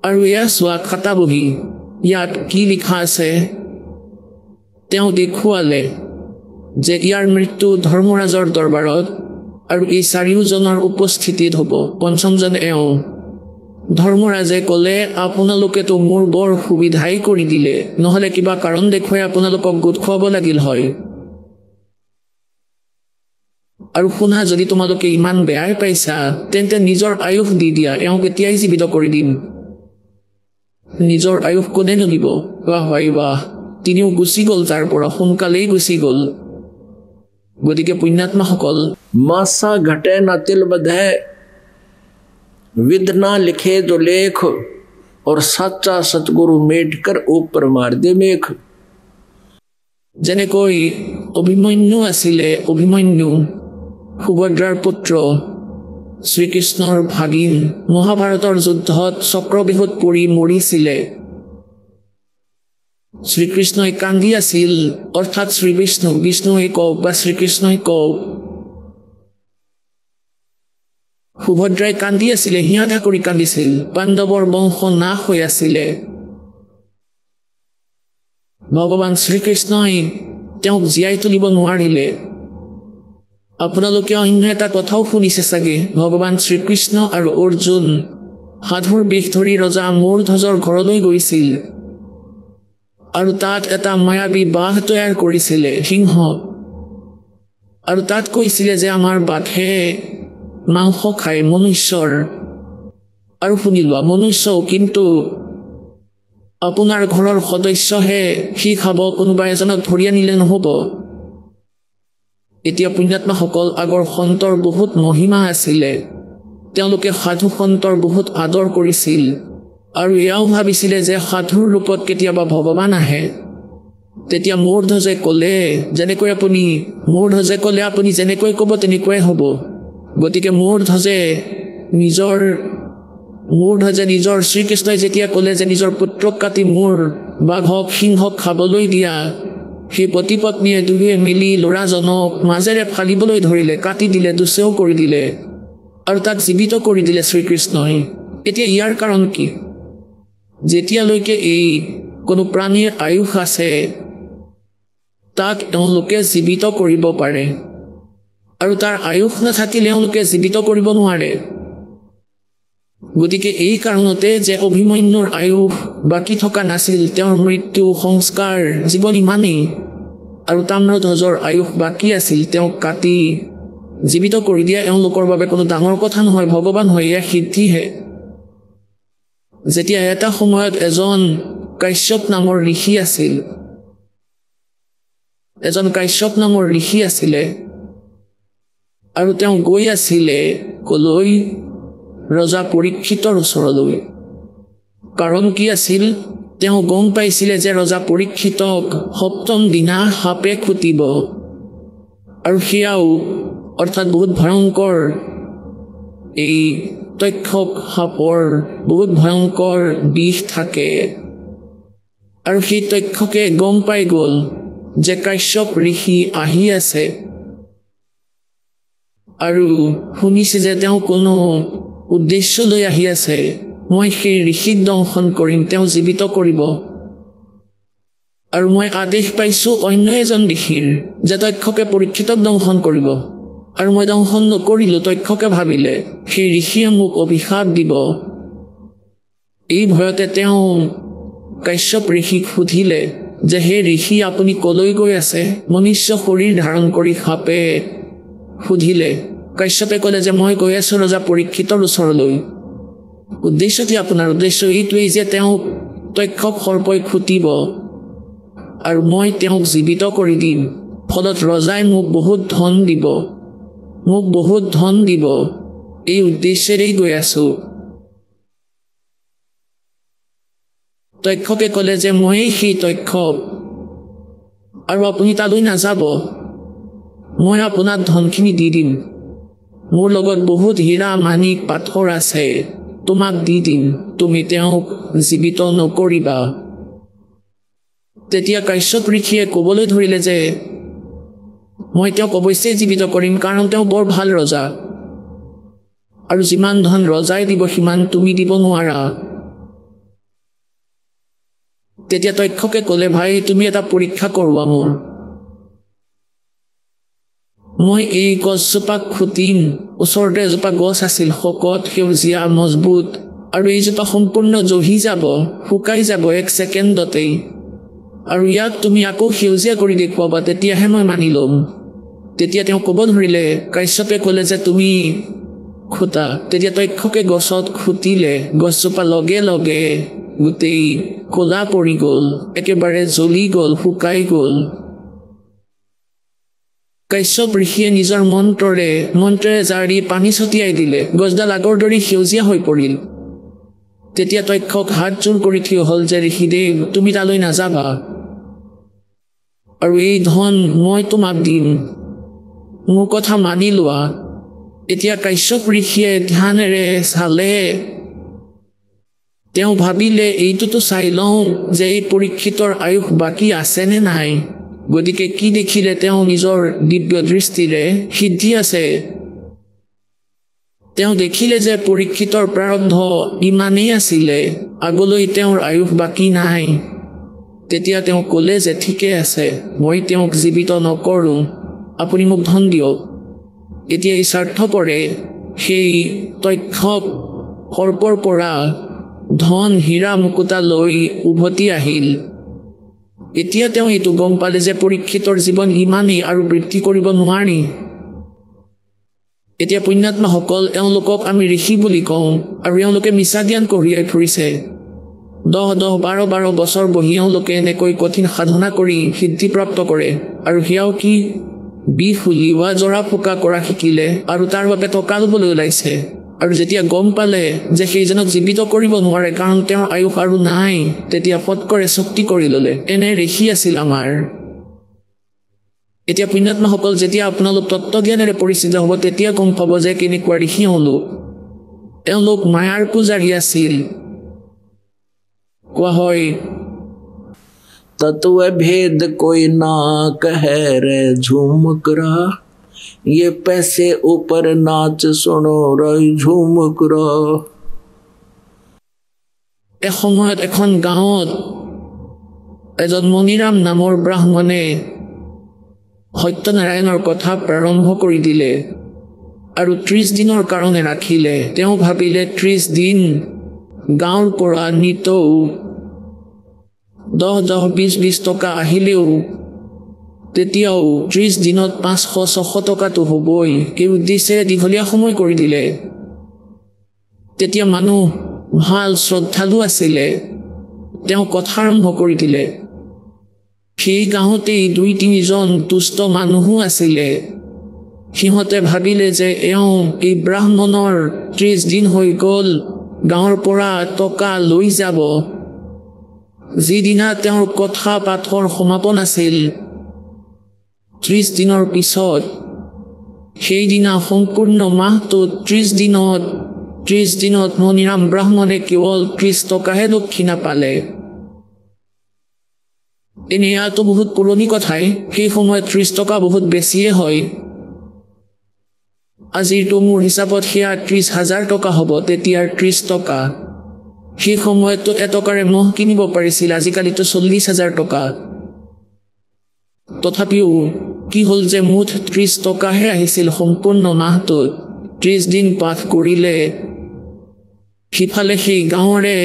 আৰু এয়া চোৱা খাতা বহি ইয়াত কি লিখা আছে তেওঁ দেখুৱালে যে ইয়াৰ মৃত্যু ধৰ্মৰাজৰ দৰবাৰত আৰু এই চাৰিওজনৰ উপস্থিতিত হ'ব পঞ্চমজন এওঁ ধৰ্মৰাজে ক'লে আপোনালোকেতো মোৰ বৰ সুবিধাই কৰি দিলে নহ'লে কিবা কাৰণ দেখুৱাই আপোনালোকক গোট খুৱাব লাগিল হয় আৰু শুনা যদি তোমালোকে ইমান বেয়াই পাইছা তেন্তে নিজৰ আয়ুস দি দিয়া এওঁক এতিয়াই জীৱিত কৰি দিম নিজৰ আয়ুস কোনে নিদিব বাহ তিনিও গুচি গ'ল তাৰ পৰা সোনকালেই গুচি গ'ল গতিকে পুণ্যাত্মাসকল मासा घटे न तिल बधे विद ना लिखे जो लेख और सच्चा सतगुरु मेट कर ऊपर मार दे मेघ যেনেকৈ অভিমন্যু আছিলে অভিমন্যু সুভদ্ৰাৰ পুত্ৰ শ্ৰীকৃষ্ণৰ ভাগিন মহাভাৰতৰ যুদ্ধত চক্ৰবিহুত পৰি মৰিছিলে শ্ৰীকৃষ্ণই কান্দি আছিল অৰ্থাৎ শ্ৰী বিষ্ণুৱে কওক বা শ্ৰীকৃষ্ণই কওক সুভদ্ৰাই কান্দি আছিলে হিয়াধা কৰি কান্দিছিল পাণ্ডৱৰ বংশ নাশ হৈ আছিলে ভগৱান শ্ৰীকৃষ্ণই তেওঁক জীয়াই তুলিব নোৱাৰিলে আপোনালোকে অন্য এটা কথাও শুনিছে চাগে ভগৱান শ্ৰীকৃষ্ণ আৰু অৰ্জুন সাধুৰ বেশ ধৰি ৰজা মূৰধ্বজৰ ঘৰলৈ গৈছিল আৰু তাত এটা মায়াবী বাঘ তৈয়াৰ কৰিছিলে সিংহ আৰু তাত কৈছিলে যে আমাৰ বাঘে মাংস খায় মনুষ্যৰ আৰু শুনি লোৱা মনুষ্যও কিন্তু আপোনাৰ ঘৰৰ সদস্যহে সি খাব কোনোবা এজনক ধৰি আনিলে নহ'ব এতিয়া পুণ্যাত্মাসকল আগৰ সন্তৰ বহুত মহিমা আছিলে তেওঁলোকে সাধু সন্তৰ বহুত আদৰ কৰিছিল আৰু এয়াও ভাবিছিলে যে সাধুৰ ৰূপত কেতিয়াবা ভগৱান আহে তেতিয়া মূৰধ্বজে ক'লে যেনেকৈ আপুনি যেনেকৈ ক'ব তেনেকুৱাই হ'ব গতিকে মূৰধ্বজে নিজৰ শ্ৰীকৃষ্ণই যেতিয়া ক'লে যে নিজৰ পুত্ৰক কাটি মোৰ বাঘক সিংহক খাবলৈ দিয়া সেই পতি পত্নীয়ে দুয়োৱে মিলি ল'ৰাজনক মাজেৰে ফালিবলৈ ধৰিলে কাটি দিলে দুচেও কৰি দিলে আৰু তাক জীৱিত কৰি দিলে শ্ৰীকৃষ্ণই এতিয়া ইয়াৰ কাৰণ কি যেতিয়ালৈকে এই কোনো প্ৰাণীৰ আয়ুস আছে তাক তেওঁলোকে জীৱিত কৰিব পাৰে আৰু তাৰ আয়ুস নাথাকিলে তেওঁলোকে জীৱিত কৰিব নোৱাৰে গতিকে এই কাৰণতে যে অভিমন্যুৰ আয়ুস বাকী থকা নাছিল তেওঁৰ মৃত্যু সংস্কাৰ জীৱন ইমানেই আৰু তাম্ৰধ্বজৰ আয়ুস বাকী আছিল তেওঁক কাটি জীৱিত কৰি দিয়া এওঁলোকৰ বাবে কোনো ডাঙৰ কথা নহয় ভগৱান হয় এয়া সিদ্ধিহে যেতিয়া এটা সময়ত এজন কাশ্যপ নামৰ ঋষি আছিলে আৰু তেওঁ গৈ আছিলে কলৈ ৰজা পৰীক্ষিতৰ ওচৰলৈ কাৰণ কি আছিল তেওঁ গম পাইছিলে যে ৰজা পৰীক্ষিতক সপ্তম দিনা সাপে খুটিব আৰু সেয়াও অৰ্থাৎ বহুত ভয়ংকৰ এই তক্ষক সাপৰ বহুত ভয়ংকৰ বিষ থাকে আৰু সেই তক্ষকে গম পাই গ'ল যে কাশ্যপ ঋষি আহি আছে আৰু শুনিছে যে তেওঁ কোনো উদ্দেশ্য লৈ আহি আছে মই সেই ঋষিক দংশন কৰিম তেওঁ জীৱিত কৰিব আৰু মই আদেশ পাইছোঁ অন্য এজন ঋষিৰ যে তক্ষকে পৰীক্ষিতক দংশন কৰিব আৰু মই দংশন নকৰিলোঁ তক্ষকে ভাবিলে সেই ঋষিয়ে মোক অভিশাপ দিব এই ভয়তে তেওঁ কাশ্যপ ঋষিক সুধিলে যে হে ঋষি আপুনি কলৈ গৈ আছে মনুষ্য শৰীৰ ধাৰণ কৰি সাপে সুধিলে কাশ্যপে ক'লে যে মই গৈ আছোঁ ৰজা পৰীক্ষিতৰ ওচৰলৈ উদ্দেশ্য কি আপোনাৰ উদ্দেশ্য এইটোৱেই যে তেওঁ তক্ষক সৰ্পই খুটিব আৰু মই তেওঁক জীৱিত কৰি দিম ফলত ৰজাই মোক বহুত ধন দিব এই উদ্দেশ্যেৰেই গৈ আছোঁ তক্ষকে ক'লে যে মই সেই তক্ষক আৰু আপুনি তালৈ নাযাব মই আপোনাক ধনখিনি দি দিম মোৰ লগত বহুত হীৰা মাণিক পাথৰ আছে তোমাক দি দিম তুমি তেওঁক জীৱিত নকৰিবা তেতিয়া কাশ্যপ ঋষিয়ে ক'বলৈ ধৰিলে যে মই তেওঁক অৱশ্যেই জীৱিত কৰিম কাৰণ তেওঁ বৰ ভাল ৰজা আৰু যিমান ধন ৰজাই দিব সিমান তুমি দিব নোৱাৰা তেতিয়া তক্ষকে ক'লে ভাই তুমি এটা পৰীক্ষা কৰোৱা মোৰ মই এই গছজোপাক খুটিম ওচৰতে এজোপা গছ আছিল শকত সেউজীয়া মজবুত আৰু এইজোপা সম্পূৰ্ণ জহি যাব শুকাই যাব 1 ছেকেণ্ডতেই আৰু ইয়াক তুমি আকৌ সেউজীয়া কৰি দেখুৱাবা তেতিয়াহে মই মানি ল'ম তেতিয়া তেওঁ ক'ব ধৰিলে কাশ্যপে ক'লে যে তুমি খুটা তেতিয়া তক্ষকে গছত খুটিলে গছজোপা লগে লগে গোটেই ক'লা পৰি গ'ল একেবাৰে জ্বলি গ'ল শুকাই গ'ল কাশ্যপ ঋষিয়ে নিজৰ মন্ত্ৰেৰে জাৰি পানী ছটিয়াই দিলে গছডাল আগৰ দৰে সেউজীয়া হৈ পৰিল তেতিয়া তক্ষক হাত জোৰ কৰি থিয় হ'ল যে ঋষিদেৱ তুমি তালৈ নাযাবা আৰু এই ধন মই তোমাক দিম মোৰ কথা মানি লোৱা এতিয়া কাশ্যপ ঋষিয়ে ধ্যানেৰে চালে তেওঁ ভাবিলে এইটোতো চাই লওঁ যে এই পৰীক্ষিতৰ আয়ুস বাকী আছেনে নাই গতিকে কি দেখিলে তেওঁ নিজৰ দিব্য দৃষ্টিৰে সিদ্ধি আছে তেওঁ দেখিলে যে পৰীক্ষিতৰ প্ৰাৰব্ধ ইমানেই আছিলে আগলৈ তেওঁৰ আয়ুস বাকী নাই তেতিয়া তেওঁ ক'লে যে ঠিকে আছে মই তেওঁক জীৱিত নকৰোঁ আপুনি মোক ধন দিয়ক এতিয়া এই স্বাৰ্থপৰে সেই তক্ষক সৰ্পৰ পৰা ধন হীৰা মুকুতা লৈ উভতি আহিল এতিয়া তেওঁ এইটো গম পালে যে পৰীক্ষিতৰ জীৱন ইমানেই আৰু বৃদ্ধি কৰিব নোৱাৰি এতিয়া পুণ্যাত্মাসকল এওঁলোকক আমি ঋষি বুলি কওঁ আৰু এওঁলোকে মিছা জ্ঞান কঢ়িয়াই ফুৰিছে 10-12 বছৰ বহি এওঁলোকে এনেকৈ কঠিন সাধনা কৰি সিদ্ধিপ্ৰাপ্ত কৰে আৰু সেয়াও কি বিষ উলিওৱা জৰা ফুকা কৰা শিকিলে আৰু তাৰ বাবে টকা ল'বলৈ ওলাইছে আৰু যেতিয়া গম পালে যে সেইজনক জীৱিত কৰিব নোৱাৰে কাৰণ তেওঁৰ আয়ুস আৰু নাই তেতিয়া ফটকৰে চুক্তি কৰি ল'লে এনে ঋষি আছিল আমাৰ এতিয়া পুণ্যাত্মাসকল যেতিয়া আপোনালোক তত্ত্বজ্ঞানেৰে পৰিচিত হ'ব তেতিয়া গম পাব যে কেনেকুৱা ঋষি এওঁলোক মায়াৰ পূজাৰী আছিল কোৱা হয় तत्व भेद कोई ना कहे रे झूमक रहा ये पैसे ऊपर नाच सुनो रही झूमक रहा এসময়ত এখন গাঁৱত এজন মণিৰাম নামৰ ব্ৰাহ্মণে সত্যনাৰায়ণৰ কথা প্ৰাৰম্ভ কৰি দিলে আৰু 30 দিনৰ কাৰণে ৰাখিলে তেওঁ ভাবিলে 30 দিন গাঁৱৰ পৰা নিতৌ 10-20 টকা আহিলেও তেতিয়াও 30 দিনত 500-600 টকাটো হ'বই এই উদ্দেশ্যেৰে দীঘলীয়া সময় কৰি দিলে তেতিয়া মানুহ ভাল শ্ৰদ্ধালু আছিলে তেওঁ কথা আৰম্ভ কৰি দিলে সেই গাঁৱতেই 2-3 জন দুষ্ট মানুহো আছিলে সিহঁতে ভাবিলে যে এওঁ এই ব্ৰাহ্মণৰ 30 দিন হৈ গ'ল গাঁৱৰ পৰা টকা লৈ যাব যিদিনা তেওঁৰ কথা পাঠৰ সমাপন আছিল 30 দিনৰ পিছত সেইদিনা সম্পূৰ্ণ মাহটোত 30 দিনত মণিৰাম ব্ৰাহ্মণে কেৱল 30 টকাহে দক্ষিণা পালে এনে ইয়াতো বহুত পুৰণি কথাই সেই সময়ত 30 টকা বহুত বেছিয়ে হয় আজিৰটো মোৰ হিচাপত সেয়া 30,000 টকা হ'ব তেতিয়াৰ 30 টকা সেই সময়তো এটকাৰে মহ কিনিব পাৰিছিল আজিকালিতো 40,000 টকা তথাপিও কি হ'ল যে মুঠ 30 টকাহে আহিছিল সম্পূৰ্ণ মাহটোত 30 দিন পাঠ কৰিলে সিফালে সেই গাঁৱৰে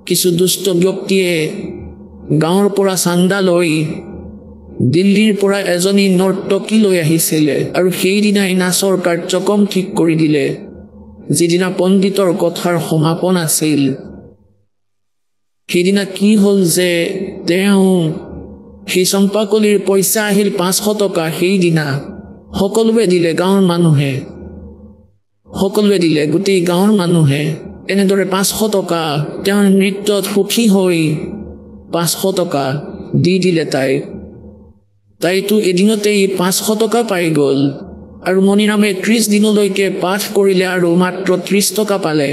কিছু দুষ্ট ব্যক্তিয়ে গাঁৱৰ পৰা চান্দা লৈ দিল্লীৰ পৰা এজনী নৰ্তকী লৈ আহিছিলে আৰু সেইদিনাই নাচৰ কাৰ্যক্ৰম ঠিক কৰি দিলে যিদিনা পণ্ডিতৰ কথাৰ সমাপন আছিল সেইদিনা কি হ'ল যে তেওঁ সেই চম্পাকলিৰ পইচা আহিল 500 টকা সেইদিনা সকলোৱে দিলে গাঁৱৰ মানুহে সকলোৱে দিলে গোটেই গাঁৱৰ মানুহে এনেদৰে 500 টকা তেওঁৰ নৃত্যত সুখী হৈ 500 টকা দি দিলে তাই তাইতো এদিনতেই 500 টকা পাই গ'ল আৰু মণিৰামে 30 দিনলৈকে পাঠ কৰিলে আৰু মাত্ৰ 30 টকা পালে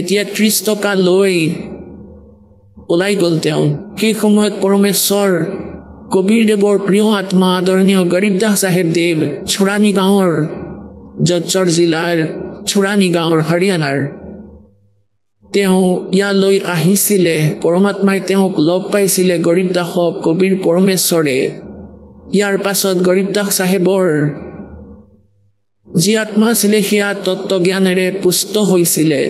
এতিয়া 30 টকা লৈ ওলাই গ'ল তেওঁ সেই সময়ত পৰমেশ্বৰ কবীৰদেৱৰ প্ৰিয় আত্মা আদৰণীয় গৰীবদাস চাহেব দেৱ চুৰানি গাঁৱৰ জজ্জৰ জিলাৰ চুৰানি গাঁৱৰ হাৰিয়ানাৰ তেওঁ ইয়ালৈ আহিছিলে পৰমাত্মাই তেওঁক লগ পাইছিলে গৰীবদাসক কবীৰ পৰমেশ্বৰে ইয়াৰ পাছত গৰীবদাস চাহেবৰ যি আত্মা আছিলে সেয়া তত্ত্বজ্ঞানেৰে পুষ্ট হৈছিলে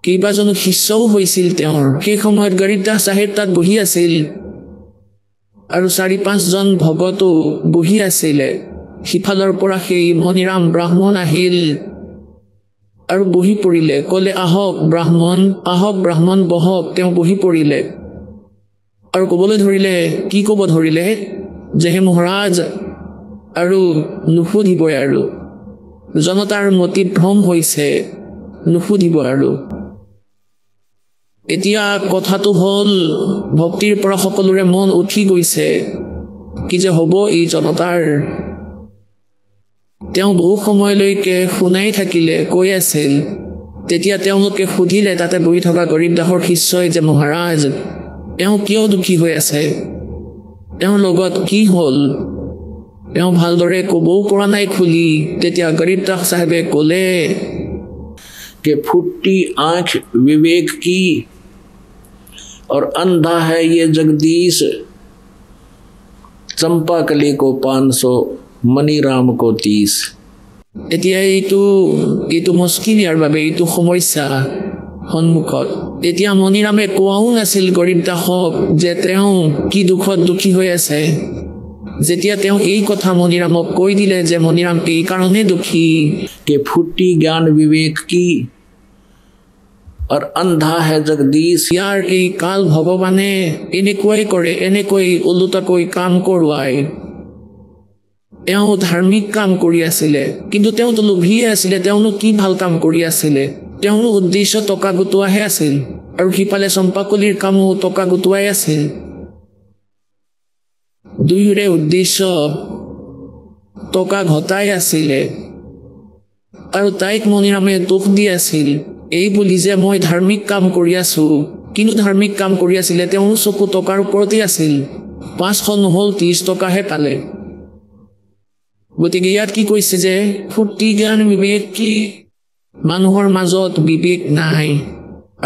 কেইবাজনো শিষ্যও হৈছিল তেওঁৰ সেই সময়ত গৰীবদাস চাহেব তাত বহি আছিল আৰু 4-5 জন ভগতো বহি আছিলে সিফালৰ পৰা সেই মণিৰাম ব্ৰাহ্মণ আহিল আৰু বহি পৰিলে ক'লে আহক ব্ৰাহ্মণ বহক তেওঁ বহি পৰিলে আৰু ক'বলৈ ধৰিলে কি ক'ব ধৰিলে যে হে মহাৰাজ আৰু নুসুধিবই আৰু জনতাৰ মতি ভ্ৰম হৈছে নুসুধিব আৰু এতিয়া কথাটো হ'ল ভক্তিৰ পৰা সকলোৰে মন উঠি গৈছে কি যে হ'ব এই জনতাৰ তেওঁ বহু সময়লৈকে শুনাই থাকিলে কৈ আছিল তেতিয়া তেওঁলোকে সুধিলে তাতে বহি থকা গৰীবদাসৰ শিষ্যই যে মহাৰাজ তেওঁ কিয় দুখী হৈ আছে তেওঁৰ লগত কি হ'ল তেওঁ ভালদৰে ক'বও পৰা নাই খুলি তেতিয়া গৰীবদাস চাহেবে ক'লে कि फुट्टी आंख विवेक की और अंधा है ये जगदीश चंपा कली को 500 मणिराम को 30 এতিয়া এইটো মুস্কিল ইয়াৰ বাবে এইটো সমস্যা সন্মুখত এতিয়া মণিৰামে কোৱাও নাছিল গৰীবদাসক যে তেওঁ কি দুখত দুখী হৈ আছে যেতিয়া তেওঁ এই কথা মণিৰামক কৈ দিলে যে মণিৰাম এই কাৰণে দুখী कि फुट्टी ज्ञान विवेक की और अंधा है जगदीश ইয়াৰ এই কাল ভগৱানে এনেকৈ কৰে এনেকৈ ওলোটাকৈ কাম কৰোৱাই তেওঁ ধাৰ্মিক কাম কৰি আছিলে কিন্তু তেওঁতো লোভী আছিলে তেওঁনো কি ভাল কাম কৰি আছিলে তেওঁৰ উদ্দেশ্য টকা গোটোৱাহে আছিল আৰু সিফালে চম্পাকলিৰ কামো টকা গোটোৱাই আছিল দুয়োৰে উদ্দেশ্য টকা ঘটাই আছিলে আৰু তাইক মণিৰামে দুখ দি আছিল এই বুলি যে মই ধাৰ্মিক কাম কৰি আছো কিন্তু ধাৰ্মিক কাম কৰি আছিলে তেওঁৰ চকু টকাৰ ওপৰতে আছিল 500 নহ'ল 30 টকাহে পালে গতিকে ইয়াত কি কৈছে যে ফুৰ্তি জ্ঞান বিবেক কি মানুহৰ মাজত বিবেক নাই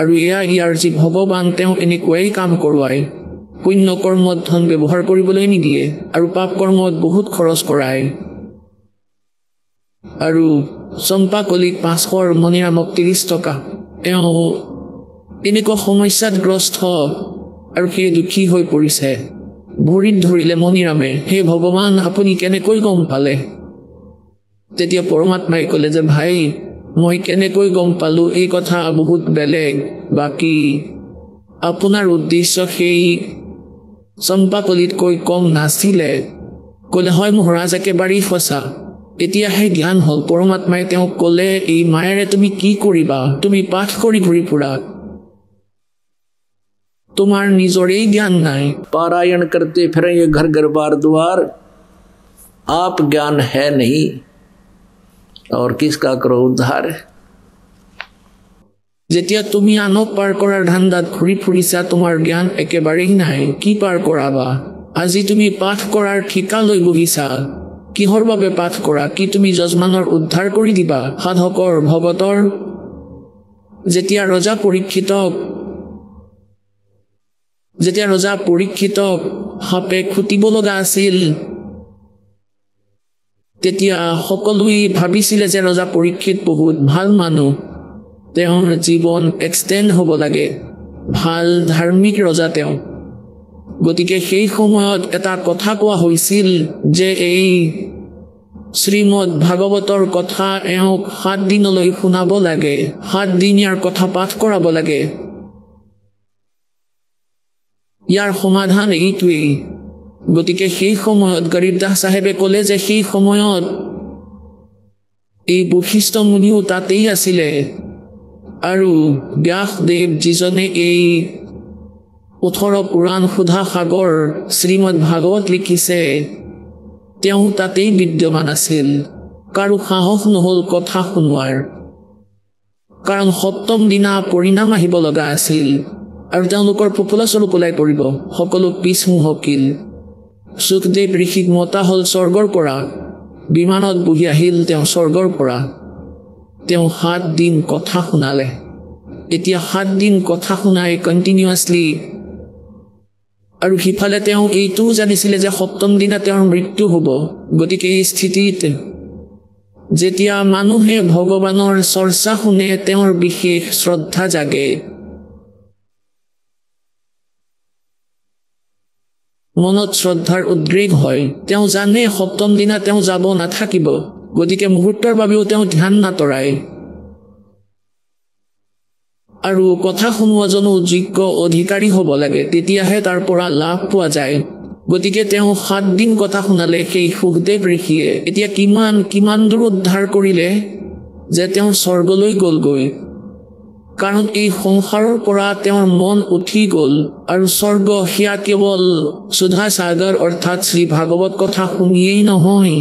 আৰু ইয়াৰ যি ভগৱান তেওঁ এনেকুৱাই কাম কৰোৱাই পুণ্য কৰ্মত ধন ব্যৱহাৰ কৰিবলৈ নিদিয়ে আৰু পাপ কৰ্মত বহুত খৰচ কৰায় আৰু চম্পাকলিক 500 মণিৰামক 30 টকা তেওঁ এনেকুৱা সমস্যাগ্ৰস্ত আৰু সেই দুখী হৈ পৰিছে ভৰিত ধৰিলে মণিৰামে হে ভগৱান আপুনি কেনেকৈ গম পালে তেতিয়া পৰমাত্মাই ক'লে যে ভাই মই কেনেকৈ গম পালো এই কথা বহুত বেলেগ বাকী আপোনাৰ উদ্দেশ্য সেই চম্পাকলিতকৈ কম নাছিলে ক'লে হয় মহাৰাজ একেবাৰেই সঁচা এতিয়াহে জ্ঞান হ'ল পৰমাত্মাই তেওঁক ক'লে এই মায়েৰে তুমি কি কৰিবা তুমি পাঠ কৰি ঘূৰি ফুৰা তোমাৰ নিজৰেই জ্ঞান নাই पारायण करते फिर ये घर घर बार द्वार आप ज्ञान है नहीं और किसका करो उद्धार যেতিয়া তুমি আনক পাৰ কৰাৰ ধান্দাত ঘূৰি ফুৰিছা তোমাৰ জ্ঞান একেবাৰেই নাই কি পাৰ কৰাবা আজি তুমি পাঠ কৰাৰ ঠিকা লৈ বহিছা কিহৰ বাবে পাঠ কৰা কি তুমি যজমানৰ উদ্ধাৰ কৰি দিবা সাধকৰ ভগতৰ যেতিয়া ৰজা পৰীক্ষিতক সাপে খুটিব লগা আছিল তেতিয়া সকলোৱে ভাবিছিলে যে ৰজা পৰীক্ষিত বহুত ভাল মানুহ তেওঁৰ জীৱন এক্সটেণ্ড হ'ব লাগে ভাল ধাৰ্মিক ৰজা তেওঁ গতিকে সেই সময়ত এটা কথা কোৱা হৈছিল যে এই শ্ৰীমদ ভাগৱতৰ কথা এওঁক 7 দিনলৈ শুনাব লাগে 7 দিন ইয়াৰ কথা পাঠ কৰাব লাগে ইয়াৰ সমাধান এইটোৱেই গতিকে সেই সময়ত গৰীবদাস চাহেবে ক'লে যে সেই সময়ত এই বশিষ্ঠ মুনিও তাতেই আছিলে আৰু ব্যাসদেৱ যিজনে এই 18 পুৰাণ সুধা সাগৰ শ্ৰীমদ ভাগৱত লিখিছে তেওঁ তাতেই বিদ্যমান আছিল কাৰো সাহস নহল কথা শুনোৱাৰ কাৰণ সপ্তম দিনা পৰিণাম আহিব লগা আছিল আৰু তেওঁলোকৰ পপুলাছৰ ওলাই পৰিব সকলো পিছ মুহকিল সুখদেৱ ঋষিক মতা হল স্বৰ্গৰ পৰা বিমানত বহি আহিল তেওঁ স্বৰ্গৰ পৰা তেওঁ 7 দিন কথা শুনালে এতিয়া 7 দিন কথা শুনাই কণ্টিনিউয়াছলি আৰু হিফালে তেওঁ এইটো জানিছিলে যে সপ্তম দিনা তেওঁৰ মৃত্যু হ'ব গতিকে এই স্থিতিত যেতিয়া মানুহে ভগৱানৰ চৰ্চা শুনে তেওঁৰ বিশেষ শ্ৰদ্ধা জাগে মনত শ্ৰদ্ধাৰ উদ্ৰেক হয় তেওঁ জানে সপ্তম দিনা তেওঁ যাব নাথাকিব গতিকে মুহূৰ্তৰ বাবেও তেওঁ ধ্যান নাতৰায় আৰু কথা শুনোৱাজনো যোগ্য অধিকাৰী হ'ব লাগে তেতিয়াহে তাৰ পৰা লাভ পোৱা যায় গতিকে তেওঁ 7 দিন কথা শুনালে সেই সুখদেৱ ঋষিয়ে এতিয়া কিমান দূৰ উদ্ধাৰ কৰিলে যে তেওঁ স্বৰ্গলৈ গ'লগৈ কাৰণ এই সংসাৰৰ পৰা তেওঁৰ মন উঠি গ'ল আৰু স্বৰ্গ হিয়া কেৱল সুধা সাগৰ অৰ্থাৎ শ্ৰী ভাগৱত কথা শুনিয়েই নহয়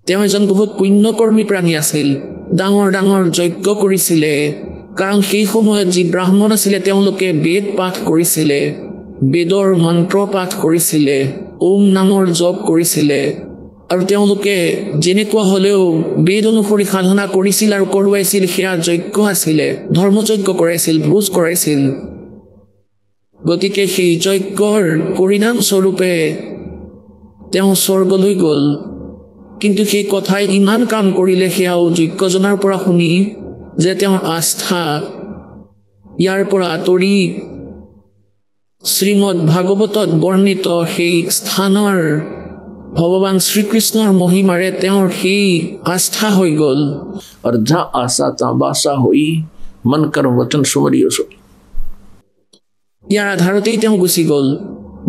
তেওঁ এজন বহুত পুণ্যকৰ্মী প্ৰাণী আছিল ডাঙৰ যজ্ঞ কৰিছিলে কাৰণ সেই সময়ত যি ব্ৰাহ্মণ আছিলে তেওঁলোকে বেদ পাঠ কৰিছিলে বেদৰ মন্ত্ৰ পাঠ কৰিছিলে ওম নামৰ জপ কৰিছিলে আৰু তেওঁলোকে যেনেকুৱা হলেও বেদ অনুসৰি সাধনা কৰিছিল আৰু কৰোৱাইছিল সেয়া যজ্ঞ আছিলে ধৰ্মযজ্ঞ কৰাইছিল ভোজ কৰাইছিল গতিকে সেই যজ্ঞৰ পৰিণাম স্বৰূপে তেওঁ স্বৰ্গলৈ গ'ল কিন্তু সেই কথাই ইমান কাম কৰিলে সেয়াও যজ্ঞজনৰ পৰা শুনি যে তেওঁৰ আস্থা ইয়াৰ পৰা আঁতৰি শ্ৰীমদ ভাগৱতত বৰ্ণিত সেই স্থানৰ ভগৱান শ্ৰীকৃষ্ণৰ মহিমাৰে তেওঁৰ সেই আস্থা হৈ গ'ল और जा आशा ता बासा होई मन कर्म वचन सुमरियो सो ইয়াৰ আধাৰতেই তেওঁ গুচি গ'ল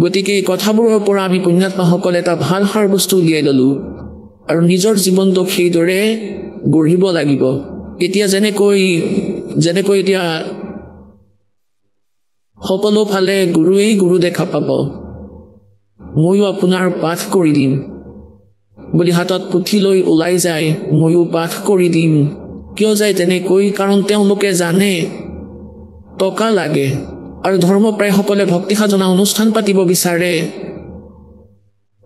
গতিকে এই কথাবোৰৰ পৰা আমি পুণ্যাত্মাসকলে এটা ভাল সাৰ বস্তু উলিয়াই ল'লো আৰু নিজৰ জীৱনটোক সেইদৰে গঢ়িব লাগিব এতিয়া যেনেকৈ এতিয়া সকলো ফালে গুৰুৱেই গুৰু দেখা পাব ময়ো আপোনাৰ পাঠ কৰি দিম বুলি হাতত পুথি লৈ ওলাই যায় ময়ো পাঠ কৰি দিম কিয় যায় তেনেকৈ কাৰণ তেওঁলোকে জানে টকা লাগে আৰু ধৰ্মপ্ৰায়সকলে ভক্তি সাধনা অনুষ্ঠান পাতিব বিচাৰে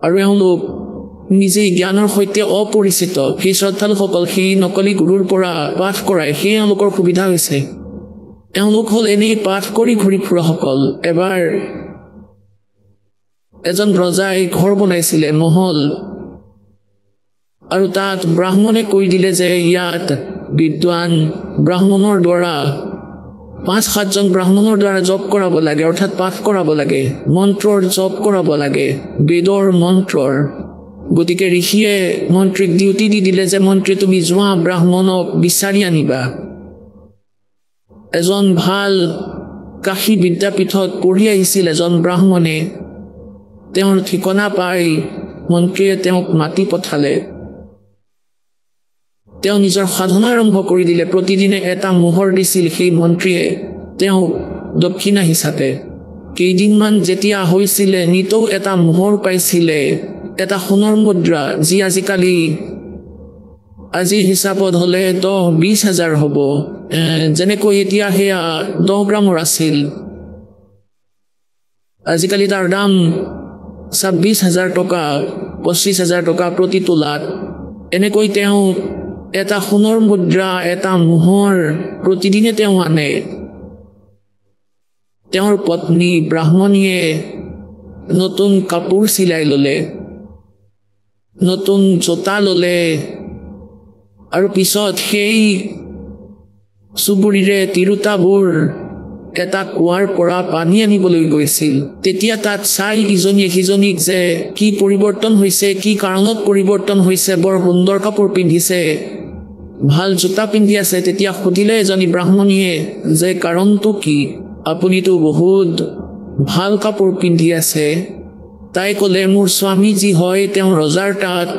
আৰু এওঁলোক নিজেই জ্ঞানৰ সৈতে অপৰিচিত সেই শ্ৰদ্ধালুসকল সেই নকলি গুৰুৰ পৰা পাঠ কৰায় সেই এওঁলোকৰ সুবিধা হৈছে এওঁলোক হ'ল এনেই পাঠ কৰি ঘূৰি ফুৰাসকল এবাৰ এজন ৰজাই ঘৰ বনাইছিলে নহল আৰু তাত ব্ৰাহ্মণে কৈ দিলে যে ইয়াত বিদ্বান ব্ৰাহ্মণৰ দ্বাৰা 5-7 জন ব্ৰাহ্মণৰ দ্বাৰা জপ কৰাব লাগে অৰ্থাৎ পাঠ কৰাব লাগে মন্ত্ৰৰ জপ কৰাব লাগে বেদৰ মন্ত্ৰৰ গতিকে ঋষিয়ে মন্ত্ৰীক ডিউটি দি দিলে যে মন্ত্ৰী তুমি যোৱা ব্ৰাহ্মণক বিচাৰি আনিবা এজন ভাল কাশী বিদ্যাপীঠত পঢ়ি আহিছিল এজন ব্ৰাহ্মণে তেওঁৰ ঠিকনা পাই মন্ত্ৰীয়ে তেওঁক মাতি পঠালে তেওঁ নিজৰ সাধনা আৰম্ভ কৰি দিলে প্ৰতিদিনে এটা মোহৰ দিছিল সেই মন্ত্ৰীয়ে তেওঁ দক্ষিণা হিচাপে কেইদিনমান যেতিয়া হৈছিলে নিতৌ এটা মোহৰ পাইছিলে এটা সোণৰ মুদ্ৰা যি আজিৰ হিচাপত হ'লে 10-20 হাজাৰ হ'ব যেনেকৈ এতিয়া সেয়া 10 গ্ৰামৰ আছিল আজিকালি তাৰ দাম 26,000 টকা 25,000 টকা প্ৰতি তোলাত এনেকৈ তেওঁ এটা সোণৰ মুদ্ৰা এটা মোহৰ প্ৰতিদিনে তেওঁ আনে তেওঁৰ পত্নী ব্ৰাহ্মণীয়ে নতুন কাপোৰ চিলাই ল'লে নতুন জোতা ল'লে আৰু পিছত সেই চুবুৰীৰে তিৰোতাবোৰ এটা কুৱাৰ পৰা পানী আনিবলৈ গৈছিল তেতিয়া তাত চাই ইজনীয়ে সিজনীক যে কি পৰিৱৰ্তন হৈছে কি কাৰণত পৰিৱৰ্তন হৈছে বৰ সুন্দৰ কাপোৰ পিন্ধিছে ভাল জোতা পিন্ধি আছে তেতিয়া সুধিলে এজনী ব্ৰাহ্মণীয়ে যে কাৰণটো কি আপুনিতো বহুত ভাল কাপোৰ পিন্ধি আছে তাই ক'লে মোৰ স্বামী যি হয় তেওঁ ৰজাৰ তাত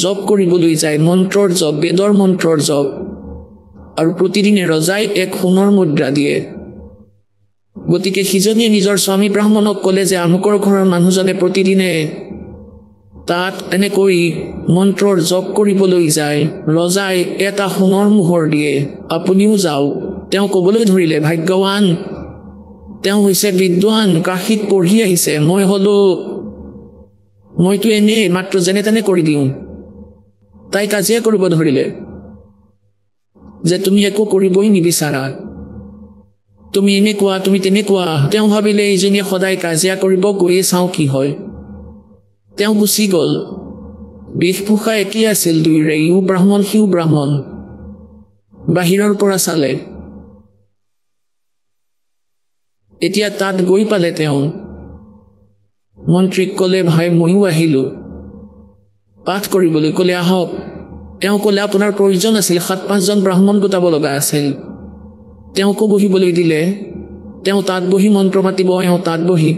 জপ কৰিবলৈ যায় মন্ত্ৰৰ জপ বেদৰ মন্ত্ৰৰ জপ আৰু প্ৰতিদিনে ৰজাই এক সোণৰ মুদ্ৰা দিয়ে গতিকে সিজনীয়ে নিজৰ স্বামী ব্ৰাহ্মণক ক'লে যে আমুকৰ ঘৰৰ মানুহজনে প্ৰতিদিনে তাত এনেকৈ মন্ত্ৰৰ জপ কৰিবলৈ যায় ৰজাই এটা সোণৰ মোহৰ দিয়ে আপুনিও যাওক তেওঁ ক'বলৈ ধৰিলে ভাগ্যৱান তেওঁ হৈছে বিদ্বান কাশীত পঢ়ি আহিছে মইতো এনেই মাত্ৰ যেনে তেনে কৰি দিওঁ তাই কাজিয়া কৰিব ধৰিলে যে তুমি একো কৰিবই নিবিচাৰা তুমি এনেকুৱা তুমি তেনেকুৱা তেওঁ ভাবিলে এইজনীয়ে সদায় কাজিয়া কৰিব গৈয়ে চাওঁ কি হয় তেওঁ গুচি গ'ল বেশভূষা একেই আছিল দুয়োৰে ইও ব্ৰাহ্মণ সিও ব্ৰাহ্মণ বাহিৰৰ পৰা চালে এতিয়া তাত গৈ পালে তেওঁ মন্ত্ৰীক ক'লে ভাই ময়ো আহিলোঁ পাঠ কৰিবলৈ ক'লে আহক তেওঁ ক'লে আপোনাৰ প্ৰয়োজন আছিল ৭-৫জন ব্ৰাহ্মণ গোটাব লগা আছিল তেওঁকো বহিবলৈ দিলে তেওঁ তাত বহি মন্ত্ৰ মাতিব এওঁ তাত বহি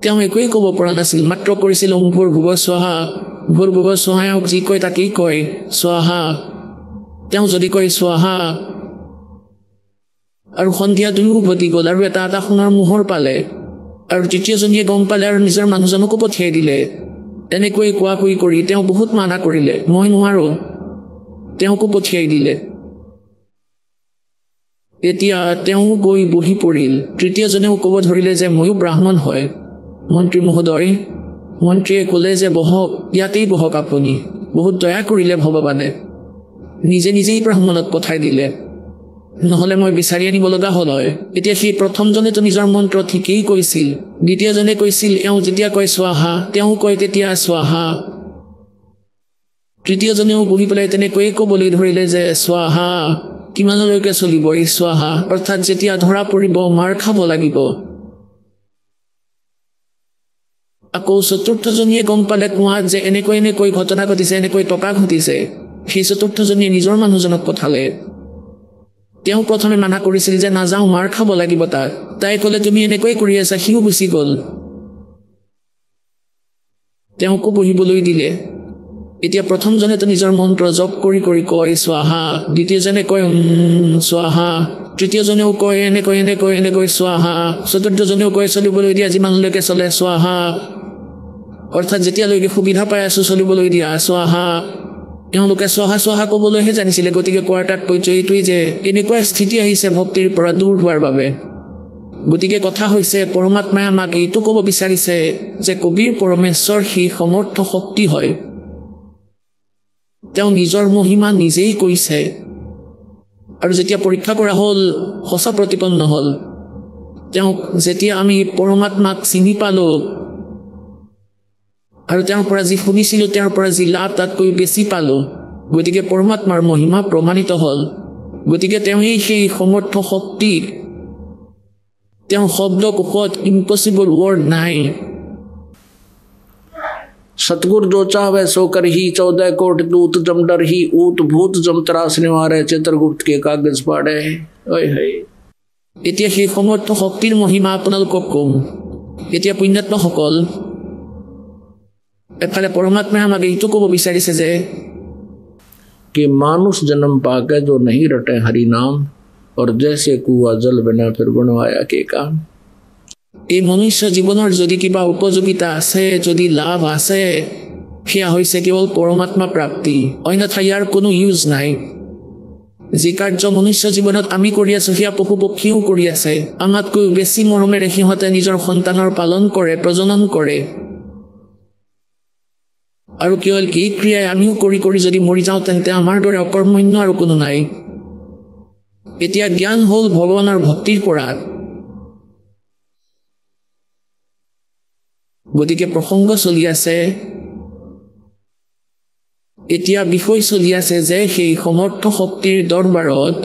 তেওঁ একোৱেই ক'ব পৰা নাছিল মাত্ৰ কৰিছিল ওম ভূৰ্ভুৱ স্বাহা ভূৰ্ভুৱ স্বাহা এওঁক যি কয় তাকেই কয় স্বাহা তেওঁ যদি কয় স্বাহা আৰু সন্ধিয়া দুয়ো উভতি গ'ল আৰু এটা এটা সোণৰ মোহৰ পালে আৰু তৃতীয়জনীয়ে গম পালে আৰু নিজৰ মানুহজনকো পঠিয়াই দিলে তেনেকৈ কোৱা কৰি তেওঁ বহুত মানা কৰিলে মই নোৱাৰোঁ তেওঁকো পঠিয়াই দিলে এতিয়া তেওঁ গৈ বহি পৰিল তৃতীয়জনেও ক'ব ধৰিলে যে ময়ো ব্ৰাহ্মণ হয় মন্ত্ৰী মহোদয় মন্ত্ৰীয়ে ক'লে যে বহক ইয়াতেই বহক আপুনি বহুত দয়া কৰিলে ভগৱানে নিজেই ব্ৰাহ্মণক পঠাই দিলে নহ'লে মই বিচাৰি আনিব লগা হ'ল হয় এতিয়া সেই প্ৰথমজনেতো নিজৰ মন্ত্ৰ ঠিকেই কৈছিল দ্বিতীয়জনে কৈছিল এওঁ যেতিয়া কয় স্বাহা তেওঁ কয় তেতিয়া স্বাহা তৃতীয়জনেও বহি পেলাই তেনেকৈয়ে ক'বলৈ ধৰিলে যে স্বাহা কিমানলৈকে চলিব এই স্বাহা অৰ্থাৎ যেতিয়া ধৰা পৰিব মাৰ খাব লাগিব আকৌ চতুৰ্থজনীয়ে গম পালে কোৱাত যে এনেকৈ ঘটনা ঘটিছে এনেকৈ টকা ঘটিছে সেই চতুৰ্থজনীয়ে নিজৰ মানুহজনক পঠালে তেওঁ প্ৰথমে মানা কৰিছিল যে নাযাওঁ মাৰ খাব লাগিব তাই ক'লে তুমি এনেকৈ কৰি আছা সিও গুচি গ'ল তেওঁকো বহিবলৈ দিলে এতিয়া প্ৰথমজনেতো নিজৰ মন্ত্ৰ জপ কৰি কয় স্বাহা দ্বিতীয়জনে কয় স্বাহা তৃতীয়জনেও কয় এনেকৈ স্বাহা চতুৰ্থজনেও কয় চলিবলৈ দিয়া যিমানলৈকে চলে স্বাহা অৰ্থাৎ যেতিয়ালৈকে সুবিধা পাই আছোঁ চলিবলৈ দিয়া স্বাহা এওঁলোকে স্বাহা ক'বলৈহে জানিছিলে গতিকে কোৱাৰ তাৎপৰ্য এইটোৱেই যে এনেকুৱা স্থিতি আহিছে ভক্তিৰ পৰা দূৰ হোৱাৰ বাবে গতিকে কথা হৈছে পৰমাত্মাই আমাক এইটো ক'ব বিচাৰিছে যে কবিৰ পৰমেশ্বৰ সি সমৰ্থ শক্তি হয় তেওঁ নিজৰ মহিমা নিজেই কৈছে আৰু যেতিয়া পৰীক্ষা কৰা হ'ল সঁচা প্ৰতিপন্ন হ'ল তেওঁক যেতিয়া আমি পৰমাত্মাক চিনি পালোঁ আৰু তেওঁৰ পৰা যি শুনিছিলোঁ তেওঁৰ পৰা যি লাভ তাতকৈ বেছি পালোঁ গতিকে পৰমাত্মাৰ মহিমা প্ৰমাণিত হ'ল গতিকে তেওঁই সেই সমৰ্থ শক্তি তেওঁ শব্দকোষত ইম্পচিবল ৱৰ্ড নাই सतगुर जो चाहे सो कर ही 14 कोट दूत जम डर ही ऊत भूत जम त्रास निवारे चित्रगुप्त के कागज पाड़े এতিয়া সেই সমৰ্থ শক্তিৰ মহিমা আপোনালোকক কম এতিয়া পুণ্যাত্মসকল এফালে পৰমাত্মাই আমাক এইটো ক'ব বিচাৰিছে যে कि मानुष जन्म पाके जो नहीं रटे हरि नाम और जैसे कुआ जल बिना फिर बनवाया के काम এই মনুষ্য জীৱনৰ যদি কিবা উপযোগিতা আছে যদি লাভ আছে সেয়া হৈছে কেৱল পৰমাত্মা প্ৰাপ্তি অন্যথা ইয়াৰ কোনো ইউজ নাই যি কাৰ্য মনুষ্য জীৱনত আমি কৰি আছোঁ সেয়া পশু পক্ষীও কৰি আছে আমাতকৈ বেছি মৰমেৰে সিহঁতে নিজৰ সন্তানৰ পালন কৰে প্ৰজনন কৰে আৰু কেৱল এই ক্ৰিয়াই আমিও কৰি যদি মৰি যাওঁ তেন্তে আমাৰ দৰে অকৰ্মণ্য আৰু কোনো নাই এতিয়া জ্ঞান হ'ল ভগৱানৰ ভক্তিৰ পৰা গতিকে প্ৰসংগ চলি আছে এতিয়া বিষয় চলি আছে যে সেই সমৰ্থ শক্তিৰ দৰবাৰত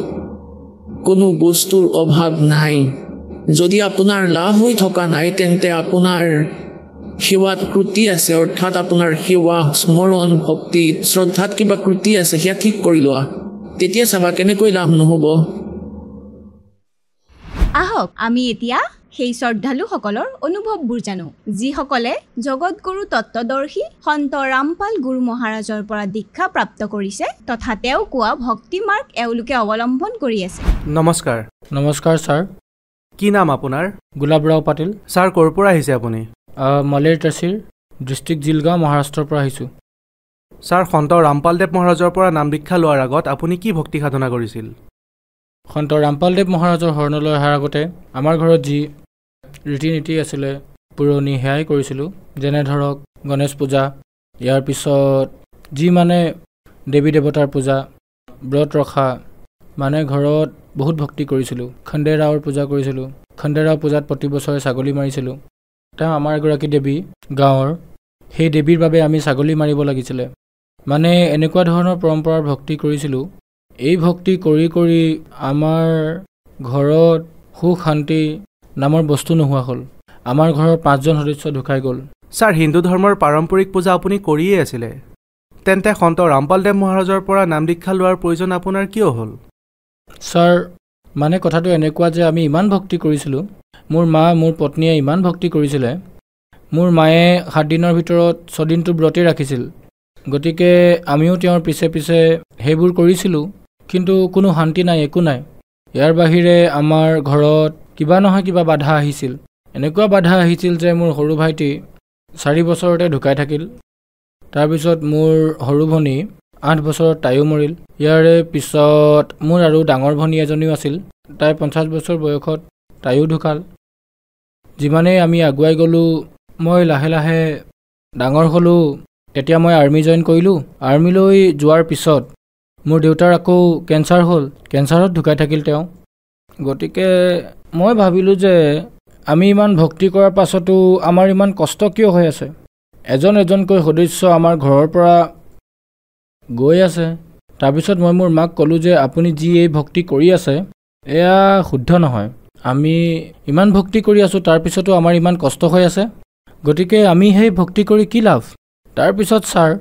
কোনো বস্তুৰ অভাৱ নাই যদি আপোনাৰ লাভ হৈ থকা নাই তেন্তে আপোনাৰ সেৱাত ত্ৰুটি আছে অৰ্থাৎ আপোনাৰ সেৱা স্মৰণ ভক্তি শ্ৰদ্ধাত কিবা ত্ৰুটি আছে সেয়া ঠিক কৰি লোৱা তেতিয়া চাবা কেনেকৈ লাভ নহ'ব আহক আমি এতিয়া সেই শ্ৰদ্ধালুসকলৰ অনুভৱবোৰ জানো যিসকলে জগতগুৰু তত্ত্বদৰ্শী সন্ত ৰামপাল গুৰু মহাৰাজৰ পৰা দীক্ষা প্ৰাপ্ত কৰিছে তথা তেওঁ কোৱা ভক্তি মাৰ্গ এওঁলোকে অৱলম্বন কৰি আছে নমস্কাৰ ছাৰ কি নাম আপোনাৰ? গোলাবৰাও পাটিল। ছাৰ ক'ৰ পৰা আহিছে আপুনি? মালেৰ তাচিৰ ডিষ্ট্ৰিক্ট জিলগাঁও মহাৰাষ্ট্ৰৰ পৰা আহিছোঁ। ছাৰ সন্ত ৰামপালদেৱ মহাৰাজৰ পৰা নাম দীক্ষা লোৱাৰ আগত আপুনি কি ভক্তি সাধনা কৰিছিল? সন্ত ৰামপালদেৱ মহাৰাজৰ শৰণলৈ অহাৰ আগতে আমাৰ ঘৰত যি ৰীতি নীতি আছিলে পুৰণি সেয়াই কৰিছিলোঁ। যেনে ধৰক গণেশ পূজা, ইয়াৰ পিছত যি মানে দেৱী দেৱতাৰ পূজা, ব্ৰত ৰখা, মানে ঘৰত বহুত ভক্তি কৰিছিলোঁ। খণ্ডেৰাওৰ পূজা কৰিছিলোঁ। খণ্ডেৰাও পূজাত প্ৰতি বছৰে ছাগলী মাৰিছিলোঁ। তেওঁ আমাৰ এগৰাকী দেৱী গাঁৱৰ, সেই দেৱীৰ বাবে আমি ছাগলী মাৰিব লাগিছিলে। মানে এনেকুৱা ধৰণৰ পৰম্পৰাৰ ভক্তি কৰিছিলোঁ। এই ভক্তি কৰি কৰি আমাৰ ঘৰত সুখ শান্তি নামৰ বস্তু নোহোৱা হ'ল। আমাৰ ঘৰৰ 5জন সদস্য ঢুকাই গ'ল। ছাৰ হিন্দু ধৰ্মৰ পাৰম্পৰিক পূজা আপুনি কৰিয়েই আছিলে, তেন্তে সন্ত ৰামপালদেৱ মহাৰাজৰ পৰা নাম দীক্ষা লোৱাৰ প্ৰয়োজন আপোনাৰ কিয় হ'ল? ছাৰ মানে কথাটো এনেকুৱা যে আমি ইমান ভক্তি কৰিছিলোঁ, মোৰ মা মোৰ পত্নীয়ে ইমান ভক্তি কৰিছিলে। মোৰ মায়ে 7 দিনৰ ভিতৰত 6 দিনটো ব্ৰতেই ৰাখিছিল। গতিকে আমিও তেওঁৰ পিছে পিছে সেইবোৰ কৰিছিলোঁ, কিন্তু কোনো শান্তি নাই, একো নাই। ইয়াৰ বাহিৰে আমাৰ ঘৰত কিবা নহয় কিবা বাধা আহিছিল। এনেকুৱা বাধা আহিছিল যে মোৰ সৰু ভাইটি 4 বছৰতে ঢুকাই থাকিল। তাৰপিছত মোৰ সৰু ভনী 8 বছৰত তাইও মৰিল। ইয়াৰে পিছত মোৰ আৰু ডাঙৰ ভনী এজনীও আছিল, তাই 50 বছৰ বয়সত তাইও ঢুকাল। যিমানেই আমি আগুৱাই গ'লোঁ, মই লাহে লাহে ডাঙৰ হ'লোঁ। তেতিয়া মই আৰ্মি জইন কৰিলোঁ। আৰ্মিলৈ যোৱাৰ পিছত মোৰ দেউতাৰ আকৌ কেঞ্চাৰ হ'ল, কেঞ্চাৰত ঢুকাই থাকিল তেওঁ। গতিকে মই ভাবিলোঁ যে আমি ইমান ভক্তি কৰাৰ পাছতো আমাৰ ইমান কষ্ট কিয় হৈ আছে? এজন এজনকৈ সদস্য আমাৰ ঘৰৰ পৰা গৈ আছে। তাৰপিছত মই মোৰ মাক ক'লোঁ যে আপুনি যি এই ভক্তি কৰি আছে এয়া শুদ্ধ নহয়। আমি ইমান ভক্তি কৰি আছোঁ, তাৰপিছতো আমাৰ ইমান কষ্ট হৈ আছে। গতিকে আমি সেই ভক্তি কৰি কি লাভ? তাৰপিছত ছাৰ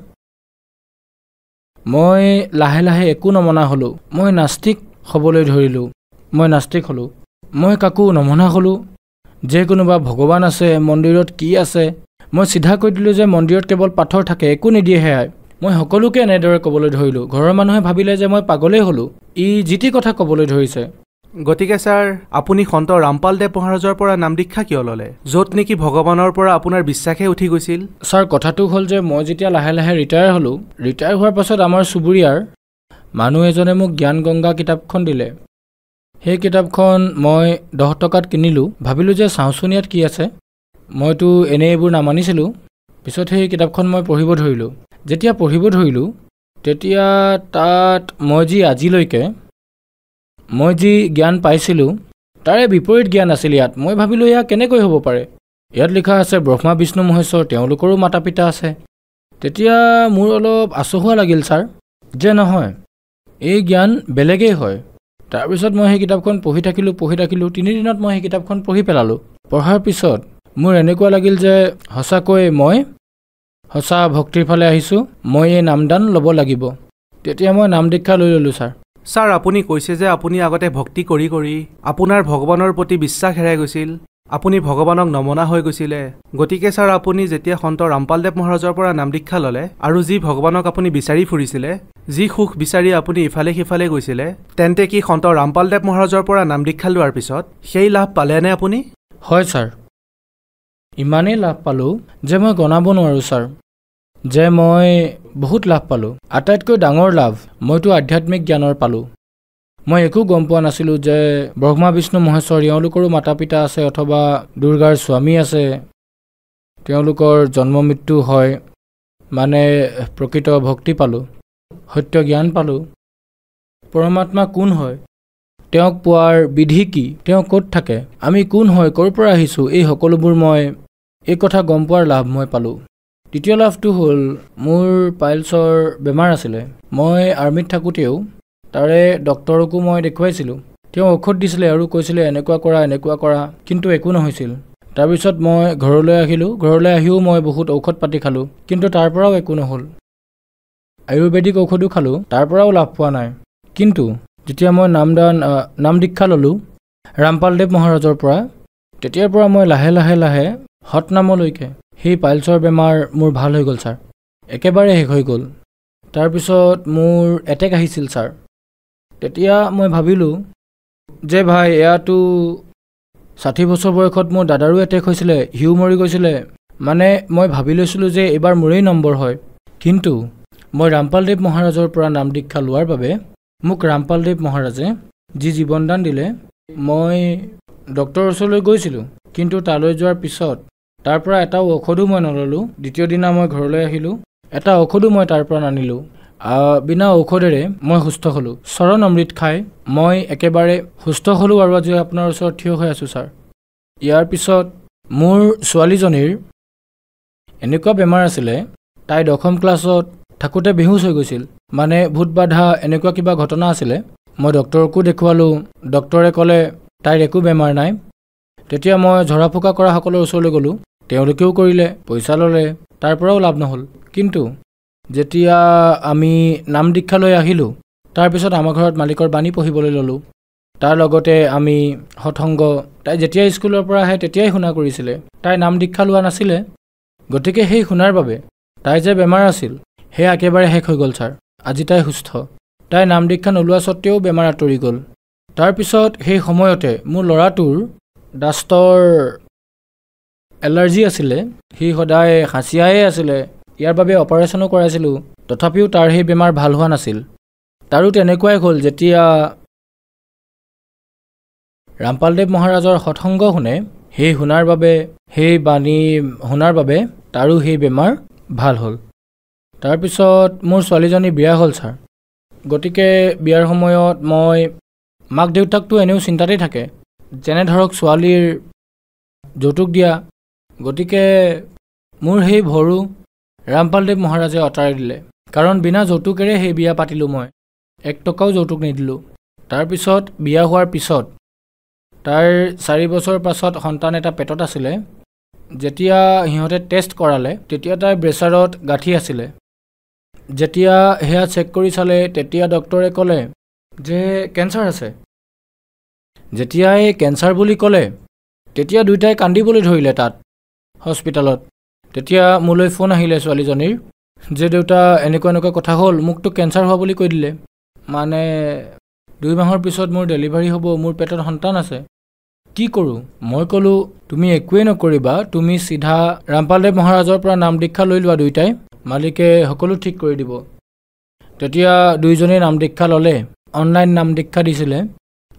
মই লাহে লাহে একো নমনা হ'লোঁ। মই নাস্তিক হ'বলৈ ধৰিলোঁ। মই নাস্তিক হ'লোঁ। মই কাকো নমনা হ'লোঁ। যে কোনোবা ভগৱান আছে, মন্দিৰত কি আছে, মই চিধা কৈ দিলোঁ যে মন্দিৰত কেৱল পাথৰ থাকে, একো নিদিয়ে সেয়াই। মই সকলোকে এনেদৰে ক'বলৈ ধৰিলোঁ। ঘৰৰ মানুহে ভাবিলে যে মই পাগলেই হ'লোঁ, ই যি টি কথা ক'বলৈ ধৰিছে। গতিকে ছাৰ আপুনি সন্ত ৰামপালদেৱ মহাৰাজৰ পৰা নাম দীক্ষা কিয় ল'লে, য'ত নেকি ভগৱানৰ পৰা আপোনাৰ বিশ্বাসে উঠি গৈছিল? ছাৰ কথাটো হ'ল যে মই যেতিয়া লাহে লাহে ৰিটায়াৰ হ'লোঁ, ৰিটায়াৰ হোৱাৰ পাছত আমাৰ চুবুৰীয়াৰ মানুহ এজনে মোক জ্ঞান গংগা কিতাপখন দিলে। সেই কিতাপখন মই 10 টকাত কিনিলোঁ। ভাবিলোঁ যে চাওঁচোন ইয়াত কি আছে। মইতো এনেই এইবোৰ নামানিছিলোঁ। পিছত সেই কিতাপখন মই পঢ়িব ধৰিলোঁ। যেতিয়া পঢ়িব ধৰিলোঁ তেতিয়া তাত মই যি আজিলৈকে জ্ঞান পাইছিলোঁ তাৰে বিপৰীত জ্ঞান আছিল ইয়াত। মই ভাবিলোঁ এয়া কেনেকৈ হ'ব পাৰে? ইয়াত লিখা আছে ব্ৰহ্মা বিষ্ণু মহেশ্বৰ, তেওঁলোকৰো মাতা পিতা আছে। তেতিয়া মোৰ অলপ আচহুৱা লাগিল ছাৰ, যে নহয় এই জ্ঞান বেলেগেই হয়। তাৰপিছত মই সেই কিতাপখন পঢ়ি থাকিলোঁ। 3 দিনত মই সেই কিতাপখন পঢ়ি পেলালোঁ। পঢ়াৰ পিছত মোৰ এনেকুৱা লাগিল যে সঁচাকৈ মই সঁচা ভক্তিৰ ফালে আহিছোঁ, মই এই নামদান ল'ব লাগিব। তেতিয়া মই নাম দীক্ষা লৈ ল'লোঁ ছাৰ। ছাৰ আপুনি কৈছে যে আপুনি আগতে ভক্তি কৰি কৰি আপোনাৰ ভগৱানৰ প্ৰতি বিশ্বাস হেৰাই গৈছিল, আপুনি ভগৱানক নমনা হৈ গৈছিলে। গতিকে ছাৰ আপুনি যেতিয়া সন্ত ৰামপালদেৱ মহাৰাজৰ পৰা নাম দীক্ষা ল'লে আৰু যি ভগৱানক আপুনি বিচাৰি ফুৰিছিলে, যি সুখ বিচাৰি আপুনি ইফালে সিফালে গৈছিলে, তেন্তে কি সন্ত ৰামপালদেৱ মহাৰাজৰ পৰা নাম দীক্ষা লোৱাৰ পিছত সেই লাভ পালেনে আপুনি? হয় ছাৰ, ইমানেই লাভ পালোঁ যে মই গণাব নোৱাৰোঁ ছাৰ, যে মই বহুত লাভ পালোঁ। আটাইতকৈ ডাঙৰ লাভ মইতো আধ্যাত্মিক জ্ঞানৰ পালোঁ। মই একো গম পোৱা নাছিলোঁ যে ব্ৰহ্মা বিষ্ণু মহেশ্বৰ এওঁলোকৰো মাতা পিতা আছে, অথবা দুৰ্গাৰ স্বামী আছে, তেওঁলোকৰ জন্ম মৃত্যু হয়। মানে প্ৰকৃত ভক্তি পালোঁ, সত্য জ্ঞান পালোঁ। পৰমাত্মা কোন হয়, তেওঁক পোৱাৰ বিধি কি, তেওঁ ক'ত থাকে, আমি কোন হয়, ক'ৰ পৰা আহিছোঁ, এই সকলোবোৰ মই এই কথা গম পোৱাৰ লাভ মই পালোঁ। দ্বিতীয় লাভটো হ'ল মোৰ পাইলছৰ বেমাৰ আছিলে। মই আৰ্মিত থাকোঁতেও তাৰে ডক্টৰকো মই দেখুৱাইছিলোঁ। তেওঁ ঔষধ দিছিলে আৰু কৈছিলে এনেকুৱা কৰা, কিন্তু একো নহৈছিল। তাৰপিছত মই ঘৰলৈ আহিলোঁ। ঘৰলৈ আহিও মই বহুত ঔষধ পাতি খালোঁ, কিন্তু তাৰ পৰাও একো নহ'ল। আয়ুৰ্বেদিক ঔষধো খালোঁ, তাৰ পৰাও লাভ পোৱা নাই। কিন্তু যেতিয়া মই নাম দীক্ষা ল'লোঁ ৰামপালদেৱ মহাৰাজৰ পৰা, তেতিয়াৰ পৰা মই লাহে লাহে সতনামলৈকে সেই পাইলছৰ বেমাৰ মোৰ ভাল হৈ গ'ল ছাৰ, একেবাৰে শেষ হৈ গ'ল। তাৰপিছত মোৰ এটেক আহিছিল ছাৰ। তেতিয়া মই ভাবিলোঁ যে ভাই এয়াতো 60 বছৰ বয়সত মোৰ দাদাৰো এটেক হৈছিলে, হিউ মৰি গৈছিলে। মানে মই ভাবি লৈছিলোঁ যে এইবাৰ মোৰেই নম্বৰ হয়। কিন্তু মই ৰামপালদেৱ মহাৰাজৰ পৰা নাম দীক্ষা লোৱাৰ বাবে মোক ৰামপালদেৱ মহাৰাজে যি জীৱনদান দিলে, মই ডক্টৰৰ ওচৰলৈ গৈছিলোঁ। কিন্তু তালৈ যোৱাৰ পিছত তাৰ পৰা এটা ঔষধো মই নললোঁ। দ্বিতীয় দিনা মই ঘৰলৈ আহিলোঁ, এটা ঔষধো মই তাৰ পৰা নানিলোঁ। বিনা ঔষধেৰে মই সুস্থ হ'লোঁ। চৰণ অমৃত খাই মই একেবাৰে সুস্থ হ'লোঁ আৰু আজি আপোনাৰ ওচৰত থিয় হৈ আছোঁ ছাৰ। ইয়াৰ পিছত মোৰ ছোৱালীজনীৰ এনেকুৱা বেমাৰ আছিলে, তাই 10ম ক্লাছত থাকোঁতে বেহুচ হৈ গৈছিল। মানে ভূত বাধা এনেকুৱা কিবা ঘটনা আছিলে। মই ডক্টৰকো দেখুৱালোঁ, ডক্টৰে ক'লে তাইৰ একো বেমাৰ নাই। তেতিয়া মই ঝৰা ফুকা কৰা সকলৰ ওচৰলৈ গ'লোঁ, তেওঁলোকেও কৰিলে, পইচা ল'লে, তাৰ পৰাও লাভ নহ'ল। কিন্তু যেতিয়া আমি নাম দীক্ষালৈ আহিলোঁ, তাৰপিছত আমাৰ ঘৰত মালিকৰ বাণী পঢ়িবলৈ ল'লোঁ। তাৰ লগতে আমি সৎসংগ, তাই যেতিয়া স্কুলৰ পৰা আহে তেতিয়াই শুনা কৰিছিলে। তাই নাম দীক্ষা লোৱা নাছিলে, গতিকে সেই শুনাৰ বাবে তাই যে বেমাৰ আছিল সেয়া একেবাৰে শেষ হৈ গ'ল ছাৰ। আজি তাই সুস্থ। তাই নাম দীক্ষা নোলোৱা স্বত্তেও বেমাৰ আঁতৰি গ'ল। তাৰপিছত সেই সময়তে মোৰ ল'ৰাটোৰ ডাষ্টৰ এলাৰ্জি আছিলে, সি সদায় হাঁচিয়ায়ে আছিলে। ইয়াৰ বাবে অপাৰেশ্যনো কৰাইছিলোঁ, তথাপিও তাৰ সেই বেমাৰ ভাল হোৱা নাছিল। তাৰো তেনেকুৱাই হ'ল। যেতিয়া ৰামপালদেৱ মহাৰাজৰ সৎসংগ শুনে, সেই শুনাৰ বাবে, সেই বাণী শুনাৰ বাবে তাৰো সেই বেমাৰ ভাল হ'ল। তাৰপিছত মোৰ ছোৱালীজনী বিয়া হ'ল ছাৰ। গতিকে বিয়াৰ সময়ত মই, মাক দেউতাকটো এনেও চিন্তাতেই থাকে, যেনে ধৰক ছোৱালীৰ যৌতুক দিয়া। গতিকে মোৰ সেই ভৰু ৰামপালদেৱ মহাৰাজে আঁতৰাই দিলে, কাৰণ বিনা যৌতুকেৰে সেই বিয়া পাতিলোঁ। মই 1 টকাও যৌতুক নিদিলোঁ। তাৰপিছত বিয়া হোৱাৰ পিছত তাইৰ 4 বছৰ পাছত সন্তান এটা পেটত আছিলে। যেতিয়া সিহঁতে টেষ্ট কৰালে, তেতিয়া তাইৰ প্ৰেছাৰত গাঁঠি আছিলে। যেতিয়া সেয়া চেক কৰি চালে, তেতিয়া ডক্টৰে ক'লে যে কেঞ্চাৰ আছে। যেতিয়াই কেঞ্চাৰ বুলি ক'লে, তেতিয়া দুয়োটাই কান্দিবলৈ ধৰিলে তাত হস্পিটেলত। তেতিয়া মোলৈ ফোন আহিলে ছোৱালীজনীৰ যে দেউতা এনেকুৱা কথা হ'ল, মোকতো কেঞ্চাৰ হোৱা বুলি কৈ দিলে। মানে 2 মাহৰ পিছত মোৰ ডেলিভাৰী হ'ব, মোৰ পেটত সন্তান আছে, কি কৰোঁ? মই ক'লোঁ তুমি একোৱেই নকৰিবা, তুমি চিধা ৰামপালদেৱ মহাৰাজৰ পৰা নাম দীক্ষা লৈ লোৱা দুয়োটাই, মালিকে সকলো ঠিক কৰি দিব। তেতিয়া দুয়োজনেই নাম দীক্ষা ল'লে, অনলাইন নাম দীক্ষা দিছিলে।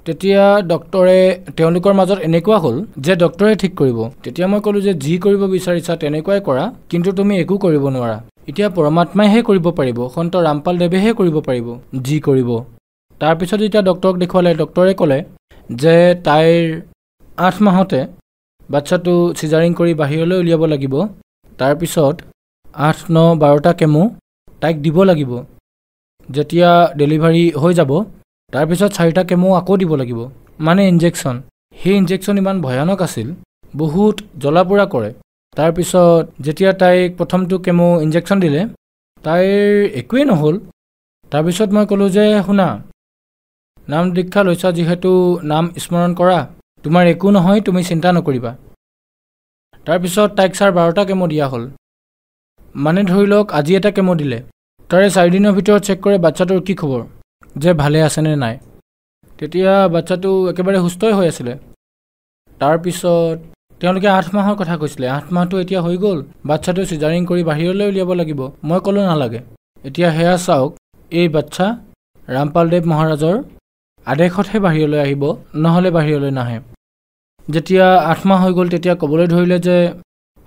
তেতিয়া ডক্টৰে, তেওঁলোকৰ মাজত এনেকুৱা হ'ল যে ডক্টৰে ঠিক কৰিব। তেতিয়া মই ক'লোঁ যে যি কৰিব বিচাৰিছা তেনেকুৱাই কৰা, কিন্তু তুমি একো কৰিব নোৱাৰা। এতিয়া পৰমাত্মাইহে কৰিব পাৰিব, সন্ত ৰামপালদেৱেহে কৰিব পাৰিব যি কৰিব। তাৰপিছত যেতিয়া ডক্টৰক দেখুৱালে, ডক্টৰে ক'লে যে তাইৰ 8 মাহতে বাচ্চাটো চিজাৰিং কৰি বাহিৰলৈ উলিয়াব লাগিব। তাৰপিছত 8, 9, 12টা কেমো তাইক দিব লাগিব। যেতিয়া ডেলিভাৰী হৈ যাব, তাৰপিছত 4টা কেমো আকৌ দিব লাগিব, মানে ইনজেকশ্যন। সেই ইনজেকশ্যন ইমান ভয়ানক আছিল, বহুত জ্বলা পোৰা কৰে। তাৰপিছত যেতিয়া তাইক প্ৰথমটো কেমো ইনজেকশ্যন দিলে, তাইৰ একোৱেই নহ'ল। তাৰপিছত মই ক'লোঁ যে শুনা, নাম দীক্ষা লৈছা যিহেতু নাম স্মৰণ কৰা, তোমাৰ একো নহয়, তুমি চিন্তা নকৰিবা। তাৰপিছত তাইক ছাৰ 12টা কেমো দিয়া হ'ল। মানে ধৰি লওক আজি এটা কেমো দিলে, তাৰে 4 দিনৰ ভিতৰত চেক কৰে বাচ্চাটোৰ কি খবৰ, যে ভালে আছেনে নাই। তেতিয়া বাচ্চাটো একেবাৰে সুস্থই হৈ আছিলে। তাৰপিছত তেওঁলোকে 8 মাহৰ কথা কৈছিলে, 8 মাহটো এতিয়া হৈ গ'ল, বাচ্চাটো চিজাৰিং কৰি বাহিৰলৈ উলিয়াব লাগিব। মই ক'লোঁ নালাগে, এতিয়া সেয়া চাওক, এই বাচ্চা ৰামপালদেৱ মহাৰাজৰ আদেশতহে বাহিৰলৈ আহিব, নহ'লে বাহিৰলৈ নাহে। যেতিয়া 8 মাহ হৈ গ'ল, তেতিয়া ক'বলৈ ধৰিলে যে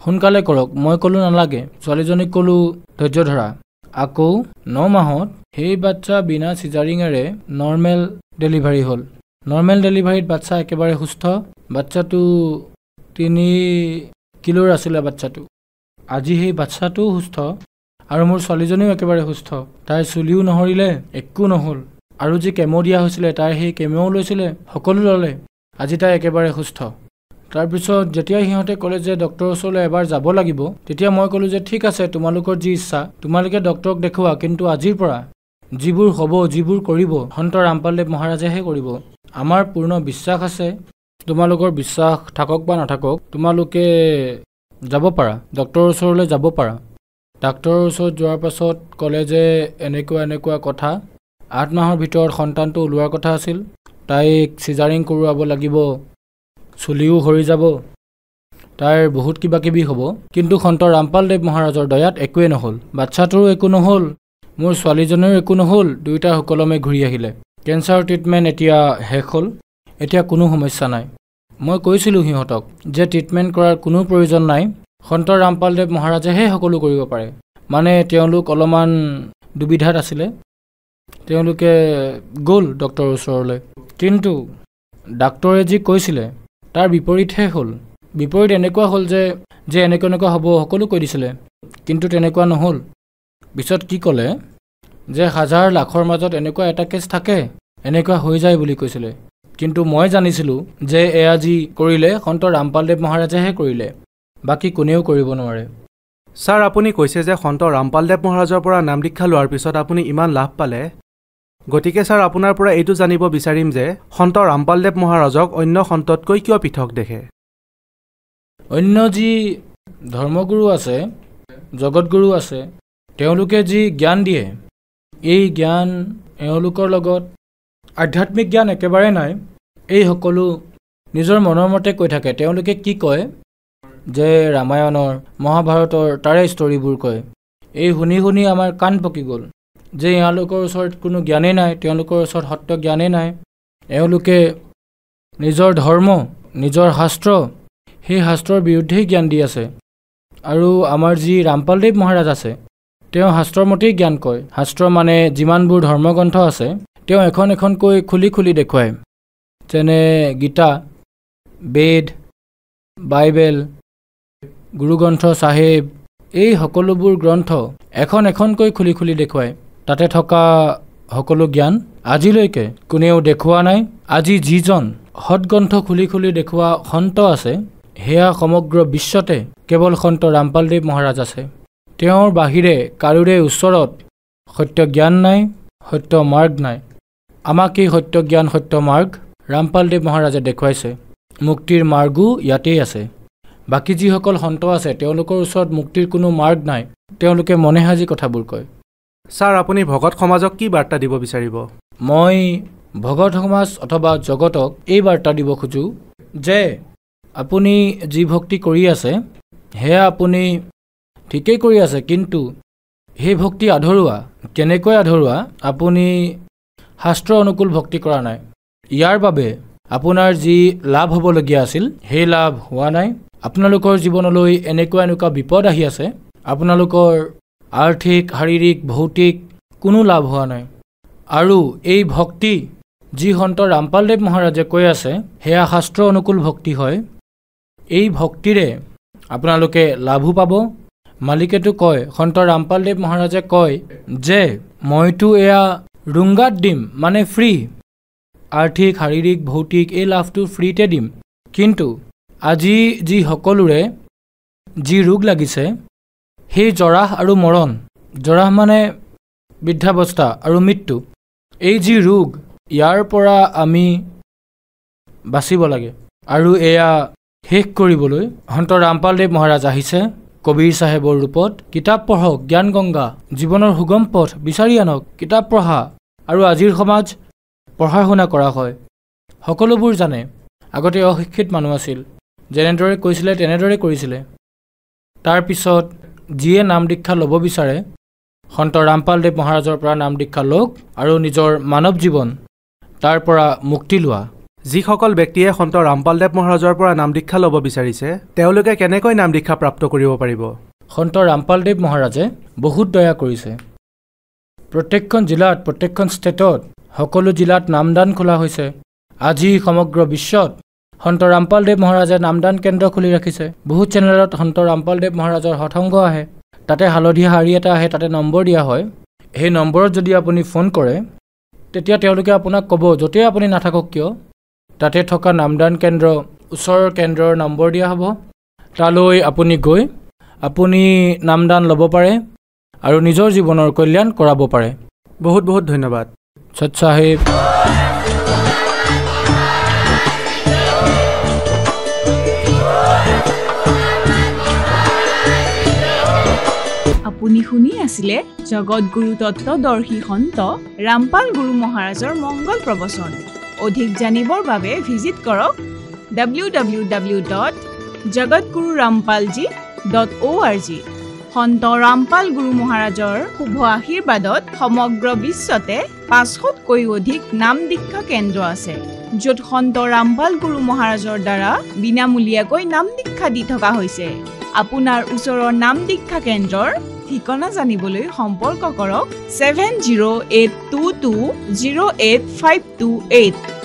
সোনকালে কৰক। মই ক'লোঁ নালাগে। ছোৱালীজনীক ক'লোঁ ধৈৰ্য ধৰা। আকৌ 9 মাহত সেই বাচ্চা বিনা চিজাৰিঙেৰে নৰ্মেল ডেলিভাৰী হ'ল। নৰ্মেল ডেলিভাৰীত বাচ্চা একেবাৰে সুস্থ। বাচ্চাটো 3 কিলোৰ আছিলে বাচ্চাটো। আজি সেই বাচ্চাটোও সুস্থ আৰু মোৰ ছোৱালীজনীও একেবাৰে সুস্থ। তাইৰ চুলিও নহৰিলে, একো নহ'ল। আৰু যি কেমো দিয়া হৈছিলে, তাই সেই কেমোও লৈছিলে, সকলো ল'লে। আজি তাই একেবাৰে সুস্থ। তাৰপিছত যেতিয়া সিহঁতে ক'লে যে ডক্টৰৰ ওচৰলৈ এবাৰ যাব লাগিব, তেতিয়া মই ক'লোঁ যে ঠিক আছে, তোমালোকৰ যি ইচ্ছা, তোমালোকে ডক্টৰক দেখুওৱা, কিন্তু আজিৰ পৰা যিবোৰ হ'ব, যিবোৰ কৰিব, সন্ত ৰামপালদেৱ মহাৰাজেহে কৰিব। আমাৰ পূৰ্ণ বিশ্বাস আছে, তোমালোকৰ বিশ্বাস থাকক বা নাথাকক, তোমালোকে যাব পাৰা, ডক্টৰৰ ওচৰলৈ যাব পাৰা। ডাক্তৰৰ ওচৰত যোৱাৰ পাছত ক'লে যে এনেকুৱা কথা, 8 মাহৰ ভিতৰত সন্তানটো ওলোৱাৰ কথা আছিল, তাইক চিজাৰিং কৰোৱাব লাগিব, চুলিও সৰি যাব, তাইৰ বহুত কিবা কিবি হ'ব। কিন্তু সন্ত ৰামপালদেৱ মহাৰাজৰ দয়াত একোৱেই নহ'ল। বাচ্ছাটোৰো একো নহ'ল, মোৰ ছোৱালীজনীৰো একো নহ'ল। দুয়োটা সুকলমে ঘূৰি আহিলে। কেঞ্চাৰ ট্ৰিটমেণ্ট এতিয়া শেষ হ'ল, এতিয়া কোনো সমস্যা নাই। মই কৈছিলোঁ সিহঁতক যে ট্ৰিটমেণ্ট কৰাৰ কোনো প্ৰয়োজন নাই, সন্ত ৰামপালদেৱ মহাৰাজেহে সকলো কৰিব পাৰে। মানে তেওঁলোক অলপমান দুবিধাত আছিলে, তেওঁলোকে গ'ল ডক্টৰৰ ওচৰলৈ। কিন্তু ডাক্তৰে যি কৈছিলে তাৰ বিপৰীতহে হ'ল। বিপৰীত এনেকুৱা হ'ল যে এনেকুৱা হ'ব সকলো কৈ দিছিলে, কিন্তু তেনেকুৱা নহ'ল। পিছত কি ক'লে যে হাজাৰ লাখৰ মাজত এনেকুৱা এটা কেছ থাকে, এনেকুৱা হৈ যায় বুলি কৈছিলে। কিন্তু মই জানিছিলোঁ যে এয়া যি কৰিলে সন্ত ৰামপালদেৱ মহাৰাজেহে কৰিলে, বাকী কোনেও কৰিব নোৱাৰে। ছাৰ, আপুনি কৈছে যে সন্ত ৰামপালদেৱ মহাৰাজৰ পৰা নাম দীক্ষা লোৱাৰ পিছত আপুনি ইমান লাভ পালে। গতিকে ছাৰ, আপোনাৰ পৰা এইটো জানিব বিচাৰিম যে সন্ত ৰামপালদেৱ মহাৰাজক অন্য সন্ততকৈ কিয় পৃথক দেখে? অন্য যি ধৰ্মগুৰু আছে, জগতগুৰু আছে, তেওঁলোকে যি জ্ঞান দিয়ে, এই জ্ঞান এওঁলোকৰ লগত আধ্যাত্মিক জ্ঞান একেবাৰে নাই। এই সকলো নিজৰ মনৰ মতে কৈ থাকে। তেওঁলোকে কি কয় যে ৰামায়ণৰ, মহাভাৰতৰ তাৰে ষ্টৰিবোৰ কয়। এই শুনি শুনি আমাৰ কাণ পকি গ'ল যে এওঁলোকৰ ওচৰত কোনো জ্ঞানেই নাই, তেওঁলোকৰ ওচৰত সত্য জ্ঞানেই নাই। এওঁলোকে নিজৰ ধৰ্ম, নিজৰ শাস্ত্ৰ, সেই শাস্ত্ৰৰ বিৰুদ্ধেই জ্ঞান দি আছে। আৰু আমাৰ যি ৰামপালদেৱ মহাৰাজ আছে, তেওঁ শাস্ত্ৰৰ মতেই জ্ঞান কয়। শাস্ত্ৰ মানে যিমানবোৰ ধৰ্মগ্ৰন্থ আছে তেওঁ এখন এখনকৈ খুলি খুলি দেখুৱায়। যেনে গীতা, বেদ, বাইবেল, গুৰুগ্ৰন্থ চাহেব, এই সকলোবোৰ গ্ৰন্থ এখন এখনকৈ খুলি খুলি দেখুৱায়। তাতে থকা সকলো জ্ঞান আজিলৈকে কোনেও দেখুওৱা নাই। আজি যিজন সৎগ্ৰন্থ খুলি খুলি দেখুওৱা সন্ত আছে, সেয়া সমগ্ৰ বিশ্বতে কেৱল সন্ত ৰামপালদেৱ মহাৰাজ আছে। তেওঁৰ বাহিৰে কাৰোৰে ওচৰত সত্য জ্ঞান নাই, সত্য মাৰ্গ নাই। আমাক এই সত্য জ্ঞান, সত্য মাৰ্গ ৰামপালদেৱ মহাৰাজে দেখুৱাইছে। মুক্তিৰ মাৰ্গো ইয়াতেই আছে। বাকী যিসকল সন্ত আছে তেওঁলোকৰ ওচৰত মুক্তিৰ কোনো মাৰ্গ নাই, তেওঁলোকে মনে সাজি কথাবোৰ কয়। ছাৰ, আপুনি ভকত সমাজক কি বাৰ্তা দিব বিচাৰিব? মই ভকত সমাজ অথবা জগতক এই বাৰ্তা দিব খোজোঁ যে আপুনি যি ভক্তি কৰি আছে সেয়া আপুনি ঠিকেই কৰি আছে, কিন্তু সেই ভক্তি আধৰুৱা। কেনেকৈ আধৰুৱা? আপুনি শাস্ত্ৰ অনুকূল ভক্তি কৰা নাই। ইয়াৰ বাবে আপোনাৰ যি লাভ হ'বলগীয়া আছিল সেই লাভ হোৱা নাই। আপোনালোকৰ জীৱনলৈ এনেকুৱা বিপদ আহি আছে, আপোনালোকৰ আৰ্থিক, শাৰীৰিক, ভৌতিক কোনো লাভ হোৱা নাই। আৰু এই ভক্তি যি সন্ত ৰামপালদেৱ মহাৰাজে কৈ আছে সেয়া শাস্ত্ৰ অনুকূল ভক্তি হয়। এই ভক্তিৰে আপোনালোকে লাভো পাব। মালিকেতো কয়, সন্ত ৰামপালদেৱ মহাৰাজে কয় যে মইতো এয়া ৰুংগাত দিম, মানে ফ্ৰী। আৰ্থিক, শাৰীৰিক, ভৌতিক এই লাভটো ফ্ৰীতে দিম। কিন্তু আজি যি সকলোৰে যি ৰোগ লাগিছে, সেই জৰাহ আৰু মৰণ, জৰাহ মানে বৃদ্ধাৱস্থা আৰু মৃত্যু, এই যি ৰোগ, ইয়াৰ পৰা আমি বাচিব লাগে। আৰু এয়া শেষ কৰিবলৈ সন্ত ৰামপালদেৱ মহাৰাজ আহিছে কবিৰ চাহেবৰ ৰূপত। কিতাপ পঢ়ক, জ্ঞান গংগা, জীৱনৰ সুগম পথ বিচাৰি আনক। কিতাপ পঢ়া আৰু আজিৰ সমাজ পঢ়া শুনা কৰা হয়, সকলোবোৰ জানে। আগতে অশিক্ষিত মানুহ আছিল, যেনেদৰে কৈছিলে তেনেদৰে কৰিছিলে। তাৰপিছত যিয়ে নাম দীক্ষা ল'ব বিচাৰে, সন্ত ৰামপালদেৱ মহাৰাজৰ পৰা নাম দীক্ষা লওক আৰু নিজৰ মানৱ জীৱন তাৰ পৰা মুক্তি লোৱা। যিসকল ব্যক্তিয়ে সন্ত ৰামপালদেৱ মহাৰাজৰ পৰা নাম দীক্ষা ল'ব বিচাৰিছে, তেওঁলোকে কেনেকৈ নাম দীক্ষা প্ৰাপ্ত কৰিব পাৰিব? সন্ত ৰামপালদেৱ মহাৰাজে বহুত দয়া কৰিছে। প্ৰত্যেকখন জিলাত, প্ৰত্যেকখন ষ্টেটত, সকলো জিলাত নামদান খোলা হৈছে। আজি সমগ্ৰ বিশ্বত সন্ত ৰামপালদেৱ মহাৰাজে নামদান কেন্দ্ৰ খুলি ৰাখিছে। বহুত চেনেলত সন্ত ৰামপালদেৱ মহাৰাজৰ সৎসংগ আহে, তাতে হালধীয়া শাৰী এটা আহে, তাতে নম্বৰ দিয়া হয়। সেই নম্বৰত যদি আপুনি ফোন কৰে, তেতিয়া তেওঁলোকে আপোনাক ক'ব, য'তেই আপুনি নাথাকক কিয়, তাতে থকা নামদান কেন্দ্ৰ, ওচৰৰ কেন্দ্ৰৰ নম্বৰ দিয়া হ'ব। তালৈ আপুনি গৈ আপুনি নামদান ল'ব পাৰে আৰু নিজৰ জীৱনৰ কল্যাণ কৰাব পাৰে। বহুত বহুত ধন্যবাদ। সৎ চাহেব। আপুনি শুনি আছিলে জগতগুৰু তত্ত্বদৰ্শী সন্ত ৰামপাল গুৰু মহাৰাজৰ মংগল প্ৰবচন। অধিক জানিবৰ বাবে ভিজিট কৰক www.jagatgururampalji.org সন্ত ৰামপাল গুৰু মহাৰাজৰ শুভ আশীৰ্বাদত সমগ্ৰ বিশ্বতে 500তকৈ অধিক নাম দীক্ষা কেন্দ্ৰ আছে য'ত সন্ত ৰামপাল গুৰু মহাৰাজৰ দ্বাৰা বিনামূলীয়াকৈ নাম দীক্ষা দি থকা হৈছে আপোনাৰ ওচৰৰ নাম দীক্ষা কেন্দ্ৰৰ ঠিকনা জানিবলৈ সম্পৰ্ক কৰক 7082208528